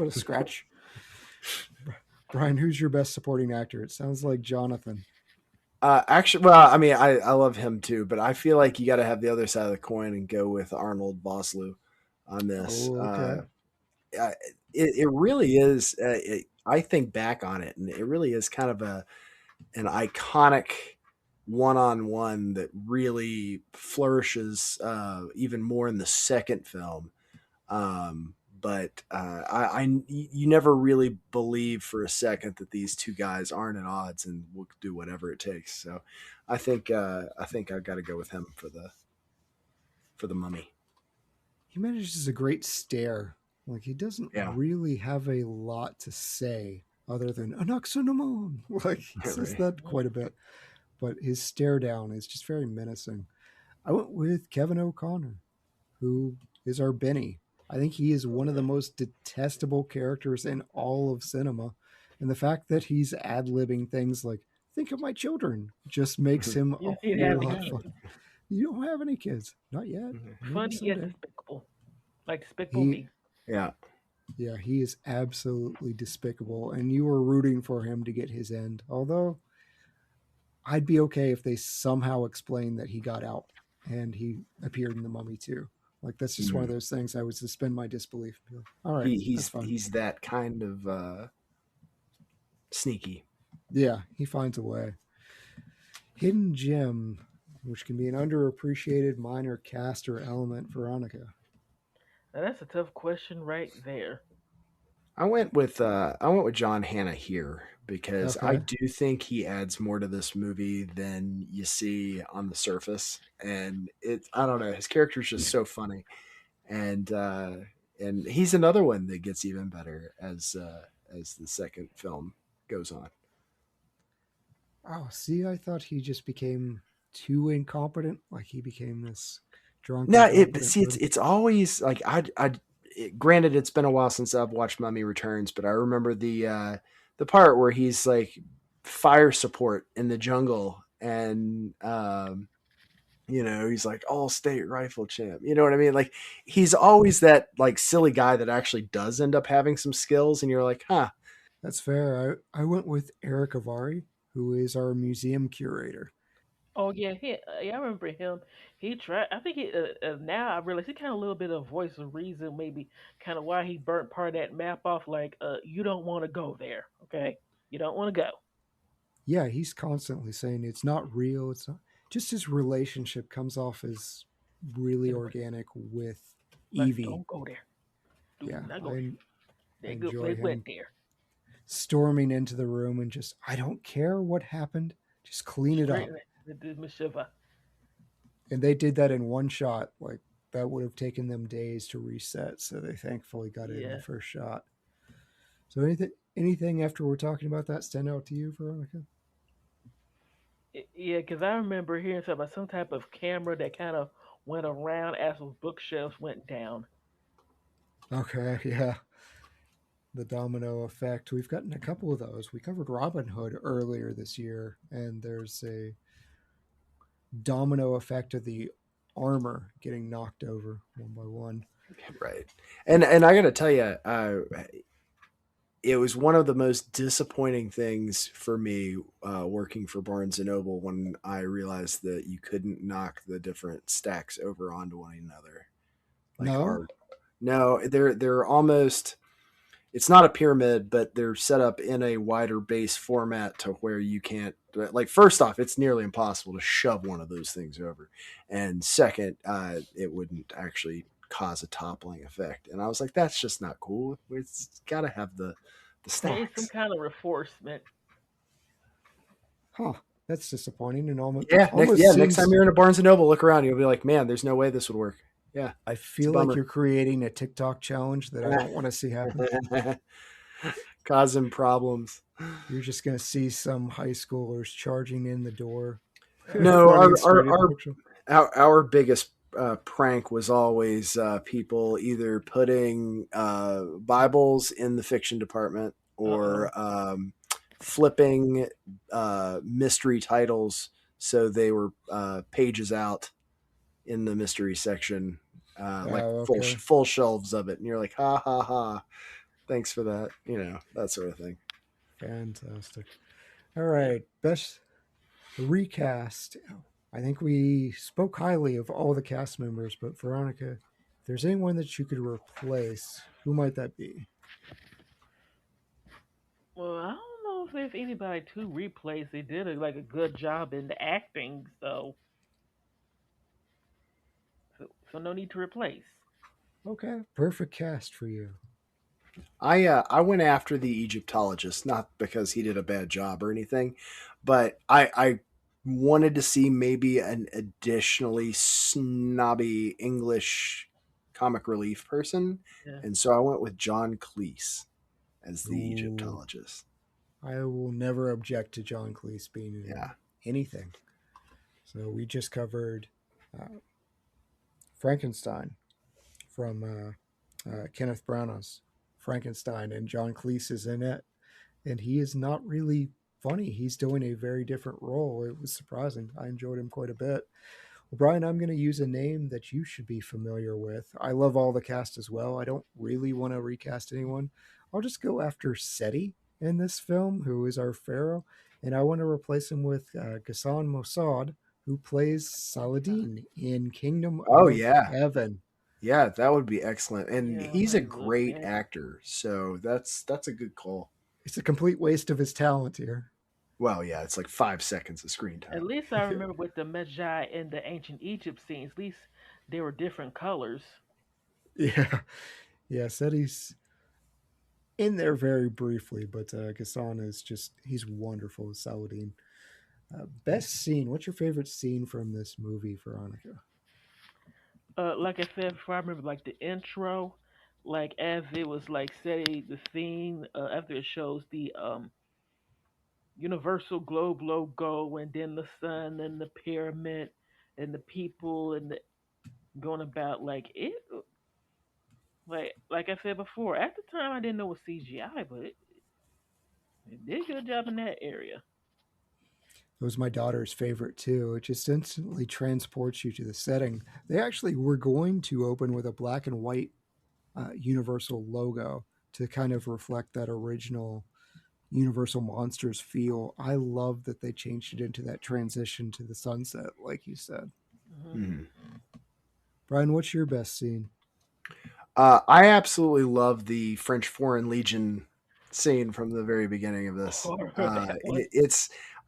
a scratch. Bryan, who's your best supporting actor? It sounds like Jonathan. Actually, well, I mean, I love him too, but I feel like you got to have the other side of the coin and go with Arnold Vosloo on this. Oh, okay. I- it really is. I think back on it, and it really is kind of an iconic one-on-one that really flourishes even more in the second film. But you never really believe for a second that these two guys aren't at odds and will do whatever it takes. So I think I've got to go with him for the Mummy. He manages a great stare. Like he doesn't Yeah. really have a lot to say other than Anaxonomon. Like he Yeah, says right. that quite a bit. But his stare down is just very menacing. I went with Kevin O'Connor. who is our Benny. I think he is one of the most detestable characters in all of cinema. And the fact that he's ad-libbing things like, think of my children, just makes him a You didn't whole have any lot kids. fun. You don't have any kids. Not yet. Maybe Funny yet someday. despicable. Like Despicable He, Me. Yeah. yeah, he is absolutely despicable. And you were rooting for him to get his end. Although, I'd be okay if they somehow explained that he got out and he appeared in The Mummy too. Like, that's just one of those things I would suspend my disbelief. Be like, all right, that's fine. He's that kind of sneaky. Yeah, he finds a way. Hidden gem, which can be an underappreciated minor cast or element, Veronica. Now that's a tough question right there. I went with John Hannah here because I Okay. do think he adds more to this movie than you see on the surface, and I don't know, his character is just so funny, and he's another one that gets even better as the second film goes on. Oh, see, I thought he just became too incompetent. Like he became this drunk. No, incompetent see, person. it's always like granted, it's been a while since I've watched Mummy Returns, but I remember the part where he's like fire support in the jungle, and he's like all state rifle champ. You know what I mean? Like he's always that like silly guy that actually does end up having some skills, and you're like, huh. That's fair. I went with Erick Avari, who is our museum curator. Oh yeah, yeah, I remember him. He tried. I think now I realize he kind of a little bit of voice of reason, maybe kind of why he burnt part of that map off. Like, you don't want to go there, okay? You don't want to go. Yeah, he's constantly saying it's not real. It's not. Just his relationship comes off as really Anyway, organic with like, Evie. don't go there. Do Yeah, not go there. I That good enjoy place went him there. storming into the room and just, I don't care what happened, just clean it Straight up. the Mishiva. And they did that in one shot. Like that would have taken them days to reset. So they thankfully got it in the Yeah. first shot. So anything after we're talking about that stand out to you, Veronica? Yeah, because I remember hearing something about some type of camera that kind of went around as those bookshelves went down. Okay, yeah. The domino effect. We've gotten a couple of those. We covered Robin Hood earlier this year, and there's a domino effect of the armor getting knocked over one by one. Right. And I got to tell you, it was one of the most disappointing things for me working for Barnes and Noble when I realized that you couldn't knock the different stacks over onto one another like No? hard. No, they're almost. It's not a pyramid, but they're set up in a wider base format to where you can't. Like, first off, it's nearly impossible to shove one of those things over, and second, it wouldn't actually cause a toppling effect. And I was like, that's just not cool. It's got to have the They need some stacks. kind of reinforcement. Huh. That's disappointing and almost Yeah, almost next time seems. you're in a Barnes and Noble, look around. You'll be like, man, there's no way this would work. Yeah, I it's a feel like bummer. you're creating a TikTok challenge that I don't want to see happen. Causing problems. You're just going to see some high schoolers charging in the door. No, running straight at the bookshelf. our biggest prank was always people either putting Bibles in the fiction department or flipping mystery titles so they were pages out in the mystery section, like okay. full shelves of it, and you're like, ha ha ha, thanks for that, that sort of thing. Fantastic. All right. Best recast. I think we spoke highly of all the cast members, but Veronica, if there's anyone that you could replace, who might that be? Well, I don't know if there's anybody to replace. They did a good job in the acting, so no need to replace. Okay. Perfect cast for you. I went after the Egyptologist, not because he did a bad job or anything, but I wanted to see maybe an additionally snobby English comic relief person, Yeah. and so I went with John Cleese as the Ooh. Egyptologist. I will never object to John Cleese being in anything. So we just covered Frankenstein, from Kenneth Branagh's Frankenstein, and John Cleese is in it, and he is not really funny. He's doing a very different role. It was surprising. I enjoyed him quite a bit. Well, Brian, I'm going to use a name that you should be familiar with. I love all the cast as well. I don't really want to recast anyone. I'll just go after Seti in this film, who is our pharaoh, and I want to replace him with Ghassan Mossad, who plays Saladin in Kingdom Oh of yeah, Heaven. yeah, that would be excellent. And Yeah, he's a like look great at it. actor, so that's a good call. It's a complete waste of his talent here. Well, yeah, it's like 5 seconds of screen At time. least I remember with the Magi and the ancient Egypt scenes, at least they were different colors. Yeah, yeah, Seti's in there very briefly, but Ghassan is he's wonderful as Saladin. Best scene. What's your favorite scene from this movie, Veronica? Like I said before, I remember like the intro, like as it was like setting the scene after it shows the universal globe logo and then the sun and the pyramid and the people and the going about like it like I said before, at the time I didn't know it was CGI, but it did a good job in that area. It was my daughter's favorite too. It just instantly transports you to the setting. They actually were going to open with a black and white Universal logo to kind of reflect that original Universal Monsters feel. I love that they changed it into that transition to the sunset, like you said. Hmm. Mhm. Brian, what's your best scene? I absolutely love the French Foreign Legion scene from the very beginning of this. Oh, that one.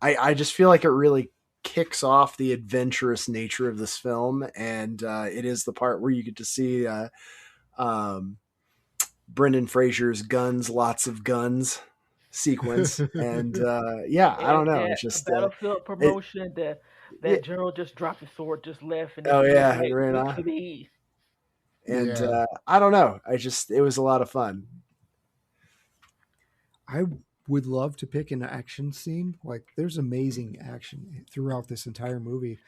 I just feel like it really kicks off the adventurous nature of this film, and it is the part where you get to see um, Brendan Fraser's guns, lots of guns sequence, and yeah, I And don't know, that it's just battlefield it, promotion that yeah, that general just dropped his sword, just left, and oh he was yeah, and like, ran "Look off, to me." and Yeah, I don't know, it was a lot of fun. I would love to pick an action scene. Like, there's amazing action throughout this entire movie.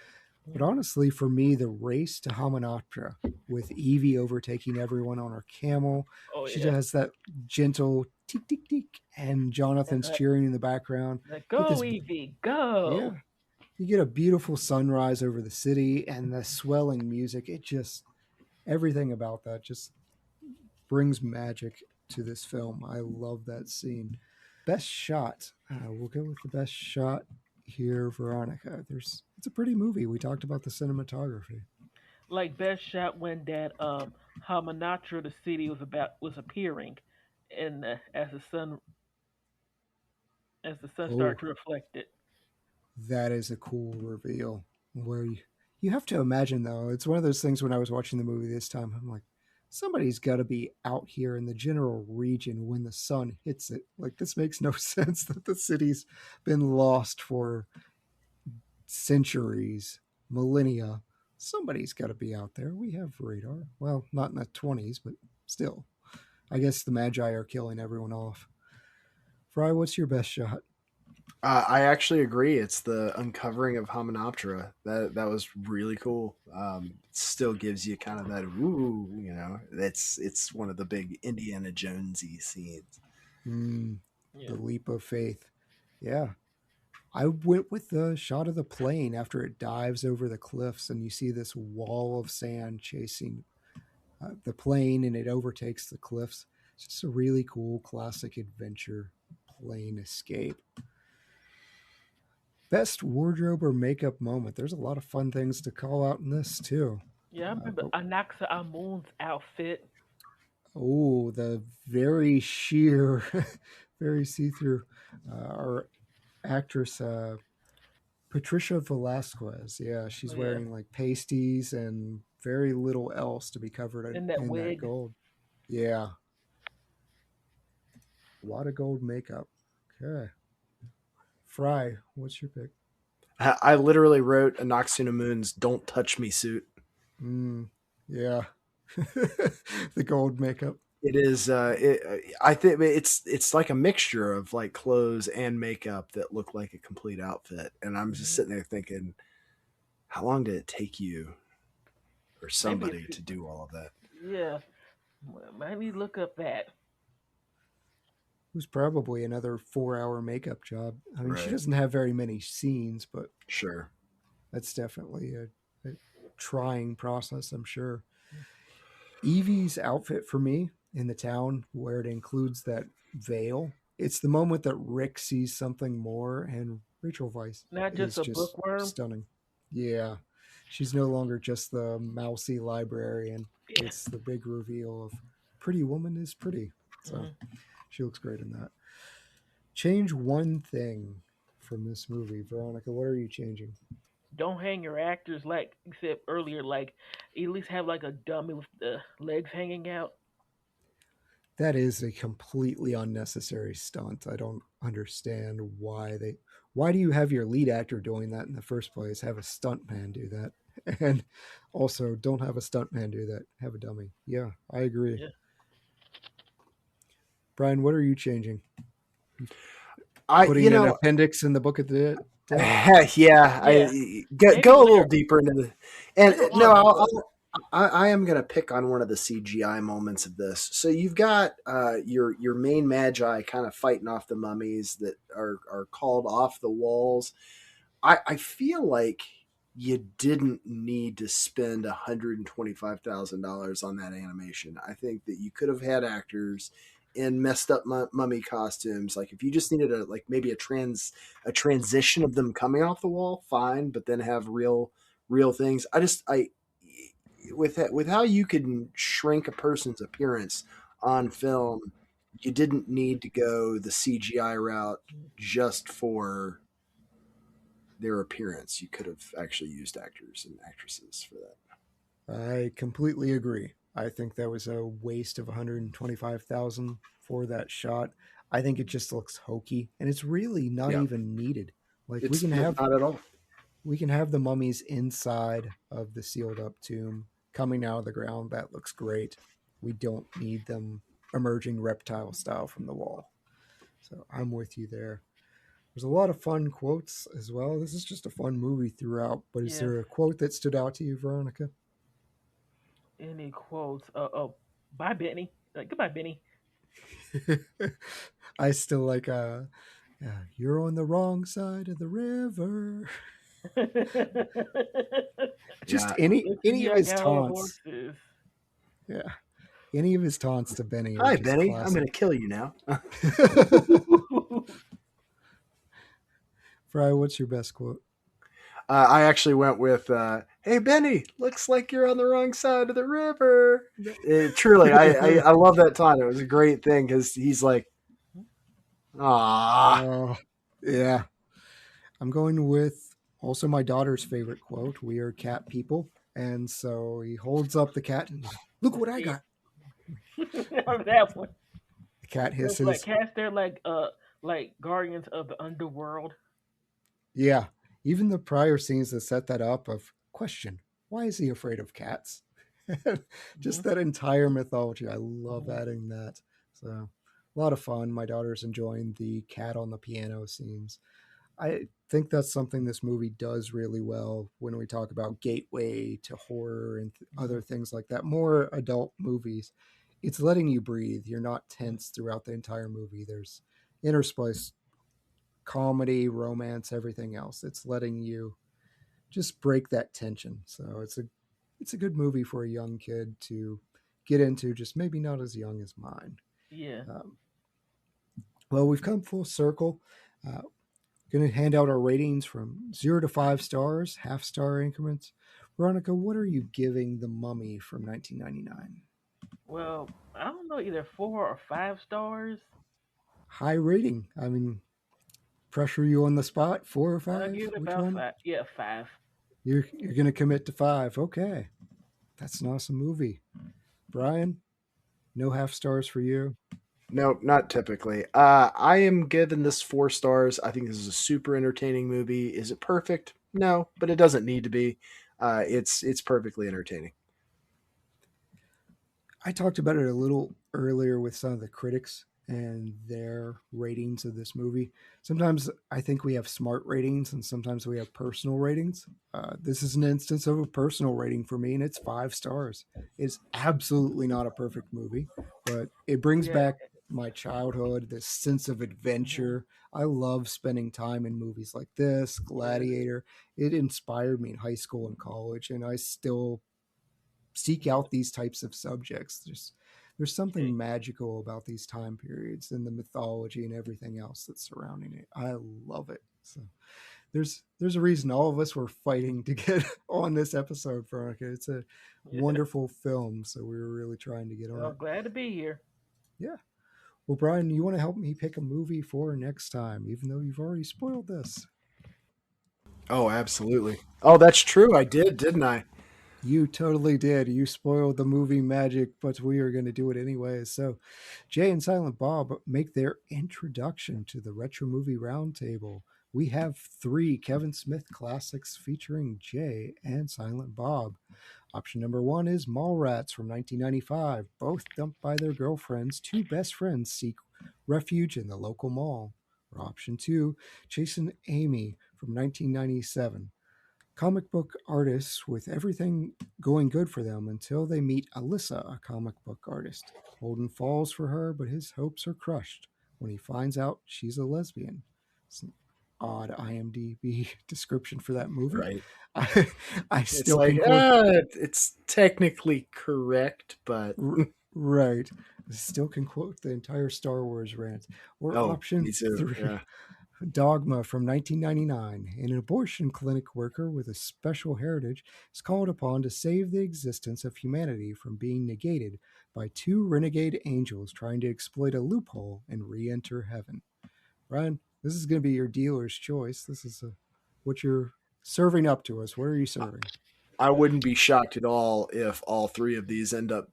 But Yeah. honestly, for me, the race to Hamunaptra with Evie overtaking everyone on her camel, Oh she yeah. does that gentle tick, tick, tick, and And Jonathan's cheering in the background. like, Get go this, Evie, yeah, go. you get a beautiful sunrise over the city and the swelling music. It just, everything about that just brings magic to this film. I love that scene. Best shot. We'll go with the best shot here, Veronica. It's a pretty movie. We talked about the cinematography. Like best shot when that Hamanatra the city was appearing, and as the sun Oh, started to reflect it. that is a cool reveal. Where you have to imagine though, it's one of those things when I was watching the movie this time, I'm like, somebody's got to be out here in the general region when the sun hits it. Like this makes no sense that the city's been lost for centuries, millennia. Somebody's got to be out there. We have radar. Well, not in the 20s, but still. I guess the Magi are killing everyone off. Frye, what's your best shot? I actually agree. It's the uncovering of Hymenoptera. That was really cool. It still gives you kind of that ooh, it's one of the big Indiana Jonesy scenes. Mm, Yeah. the leap of faith. Yeah. I went with the shot of the plane after it dives over the cliffs and you see this wall of sand chasing the plane and it overtakes the cliffs. It's just a really cool classic adventure plane escape. Best wardrobe or makeup moment. There's a lot of fun things to call out in this too. Yeah, I remember But Anaxa Amun's outfit. oh, the very sheer, very see-through. Our actress Patricia Velasquez. Yeah, Oh she's yeah, wearing like pasties and very little else to be covered in that in that wig. gold. Yeah, a lot of gold makeup. Okay. Frye, what's your pick? I literally wrote Anoxina Moon's "Don't Touch Me" suit. Mm, yeah. The gold makeup. It is. I think it's like a mixture of like clothes and makeup that look like a complete outfit. And I'm just Hmm. sitting there thinking, how long did it take you or Maybe a somebody few, to do all of that? Yeah, might need to look up that. It was probably another 4-hour makeup job. I mean, she Right. doesn't have very many scenes, but Sure. that's definitely a trying process, I'm sure. Evie's outfit for me in the town, where it includes that veil, it's the moment that Rick sees something more, and Rachel Weisz Not just is a just bookworm. stunning. Yeah, she's no longer just the mousy librarian. Yeah. It's the big reveal of pretty woman is pretty. So hmm she looks great in that. Change one thing from this movie, Veronica. What are you changing? Don't hang your actors like you said earlier. Like at least have like a dummy with the legs hanging out. That is a completely unnecessary stunt. I don't understand why they. Why do you have your lead actor doing that in the first place? Have a stuntman do that, and also don't have a stuntman do that. Have a dummy. Yeah, I agree. Yeah. Brian, what are you changing? I, you Putting an know, appendix in the book of the dead? yeah, Yeah. I Maybe go a little later. deeper into the, and There's a no, lot more. I am going to pick on one of the CGI moments of this. So you've got your main magi kind of fighting off the mummies that are called off the walls. I feel like you didn't need to spend $125,000 on that animation. I think that you could have had actors in messed up mummy costumes. Like if you just needed a like maybe a transition of them coming off the wall, fine, but then have real things. I with how you can shrink a person's appearance on film, you didn't need to go the CGI route just for their appearance. You could have actually used actors and actresses for that. I completely agree. I think that was a waste of 125,000 for that shot. I think it just looks hokey, and it's really not Yeah, even needed. Like it's not at all. we can have the mummies inside of the sealed up tomb coming out of the ground. That looks great. We don't need them emerging reptile style from the wall. So I'm with you there. There's a lot of fun quotes as well. This is just a fun movie throughout. But is Yes. there a quote that stood out to you, Veronica? Any quotes? Oh, bye, Benny. Like goodbye, Benny. I still like you're on the wrong side of the river. Just Yeah, Listen, any here of I his got all the taunts. horses. Yeah. Any of his taunts to Benny are hi just Benny, I'm going classic. to kill you now. Frye, what's your best quote? I actually went with, "Hey Benny, looks like you're on the wrong side of the river." Truly, I love that time. It was a great thing because he's like, "Ah, Oh, yeah. I'm going with also my daughter's favorite quote. We are cat people. And so he holds up the cat and look what I got. On that one. The cat It's like hisses. cats. They're like guardians of the underworld. Yeah. Even the prior scenes that set that up of question, why is he afraid of cats? Just Mhm. that entire mythology. I love Mhm. adding that. So a lot of fun. My daughter's enjoying the cat on the piano scenes. I think that's something this movie does really well when we talk about gateway to horror and other Mhm. things like that. More adult movies. It's letting you breathe. You're not tense throughout the entire movie. There's interspliced comedy, romance, everything else. It's letting you just break that tension. So it's a good movie for a young kid to get into, just maybe not as young as mine. Yeah. Um, well, we've come full circle. Uh, Going to hand out our ratings from 0 to 5 stars, half star increments. Veronica, what are you giving The Mummy from 1999? Well, I don't know, either 4 or 5 stars. High rating. I mean, pressure you on the spot. Four or I'll five? give it Which about one? 5. Yeah, 5. You're going to commit to five. Okay. That's an awesome movie. Brian, no half stars for you. no, not typically." I am giving this 4 stars. I think this is a super entertaining movie. Is it perfect? No, but it doesn't need to be. It's perfectly entertaining. I talked about it a little earlier with some of the critics. and their ratings of this movie. Sometimes I think we have smart ratings and sometimes we have personal ratings. This is an instance of a personal rating for me, and it's 5 stars. It's absolutely not a perfect movie, but it brings Yeah. back my childhood, this sense of Mhm. adventure. I love spending time in movies like this, Yeah. Gladiator. It inspired me in high school and college, and I still seek out these types of subjects. There's something magical about these time periods and the mythology and everything else that's surrounding it. I love it. So there's a reason all of us were fighting to get on this episode, Veronica. It's a Yeah. wonderful film, so we were really trying to get on Well, it. glad to be here. Yeah. Well, Brian, you want to help me pick a movie for next time, even though you've already spoiled this? Oh, absolutely. Oh, that's true. I did, didn't I? You totally did. You spoiled the movie magic, but we are going to do it anyways. So, Jay and Silent Bob make their introduction to the Retro Movie Roundtable. We have 3 Kevin Smith classics featuring Jay and Silent Bob. Option number 1 is Mallrats from 1995. Both dumped by their girlfriends, 2 best friends seek refuge in the local mall. Or option 2, Chasing Amy from 1997. Comic book artists with everything going good for them until they meet Alyssa, a comic book artist. Holden falls for her, but his hopes are crushed when he finds out she's a lesbian. It's an odd IMDb description for that movie. Right. I, I It's still like, can quote. it's technically correct, but Right. I still can quote the entire Star Wars rant. Or oh, option me too. 3, Yeah. Dogma from 1999. An abortion clinic worker with a special heritage is called upon to save the existence of humanity from being negated by 2 renegade angels trying to exploit a loophole and re enter heaven. Ryan, this is going to be your dealer's choice. This is what you're serving up to us. What are you serving? I wouldn't be shocked at all if all 3 of these end up,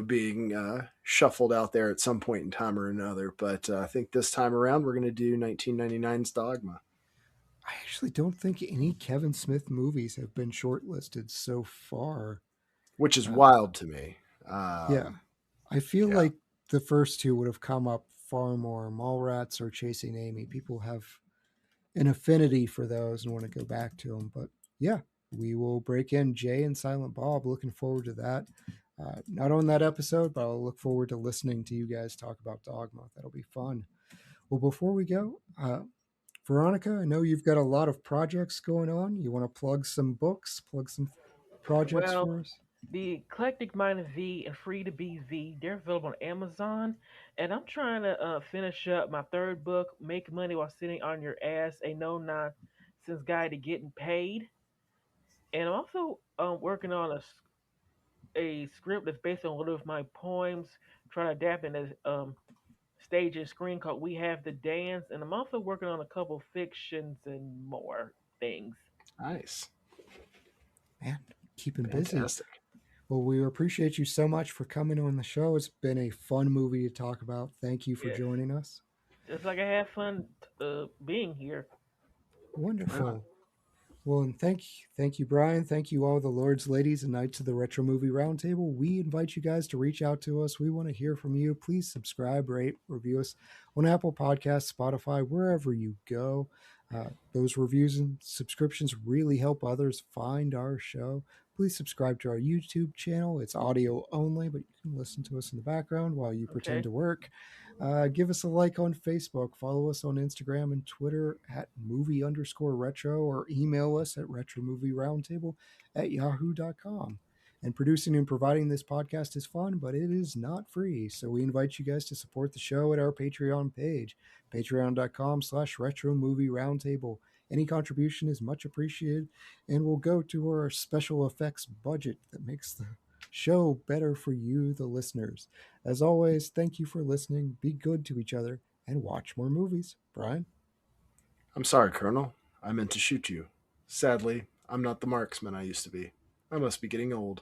being shuffled out there at some point in time or another. But I think this time around we're going to do 1999's Dogma, I actually don't think any Kevin Smith movies have been shortlisted so far. which is Uh, wild to me. yeah, I feel Yeah, like the first 2 would have come up far more. Mallrats or Chasing Amy. People have an affinity for those and want to go back to them. But yeah, we will break in Jay and Silent Bob. Looking forward to that. Not on that episode, but I'll look forward to listening to you guys talk about Dogma. That'll be fun. Well, before we go, Veronica, I know you've got a lot of projects going on. You want to plug some books, plug some projects Well, for us? the Eclectic Mind of V and Free to Be V, they're available on Amazon. And I'm trying to finish up my third book, Make Money While Sitting on Your Ass, a no nonsense guide to getting paid. And I'm also working on a script that's based on one of my poems, trying to adapt in a stage and screen called We Have the Dance. And I'm also working on a couple fictions and more things. nice, Man, keeping busy. fantastic. Well, we appreciate you so much for coming on the show. It's been a fun movie to talk about. Thank you for Yes. joining us. Just like I had fun being here. Yeah. Wonderful. Well, and thank you, Brian. Thank you, all the lords, ladies, and knights of the Retro Movie Roundtable. We invite you guys to reach out to us. We want to hear from you. Please subscribe, rate, review us on Apple Podcasts, Spotify, wherever you go. Those reviews and subscriptions really help others find our show. Please subscribe to our YouTube channel. It's audio only, but you can listen to us in the background while you pretend Okay. to work. Give us a like on Facebook. Follow us on Instagram and Twitter at movie_retro, or email us at retromovieroundtable@yahoo.com. And producing and providing this podcast is fun, but it is not free. So we invite you guys to support the show at our Patreon page, patreon.com/retro movie roundtable. Any contribution is much appreciated and will go to our special effects budget that makes the show better for you, the listeners. As always, thank you for listening. Be good to each other and watch more movies. Brian? I'm sorry, Colonel. I meant to shoot you. Sadly, I'm not the marksman I used to be. I must be getting old.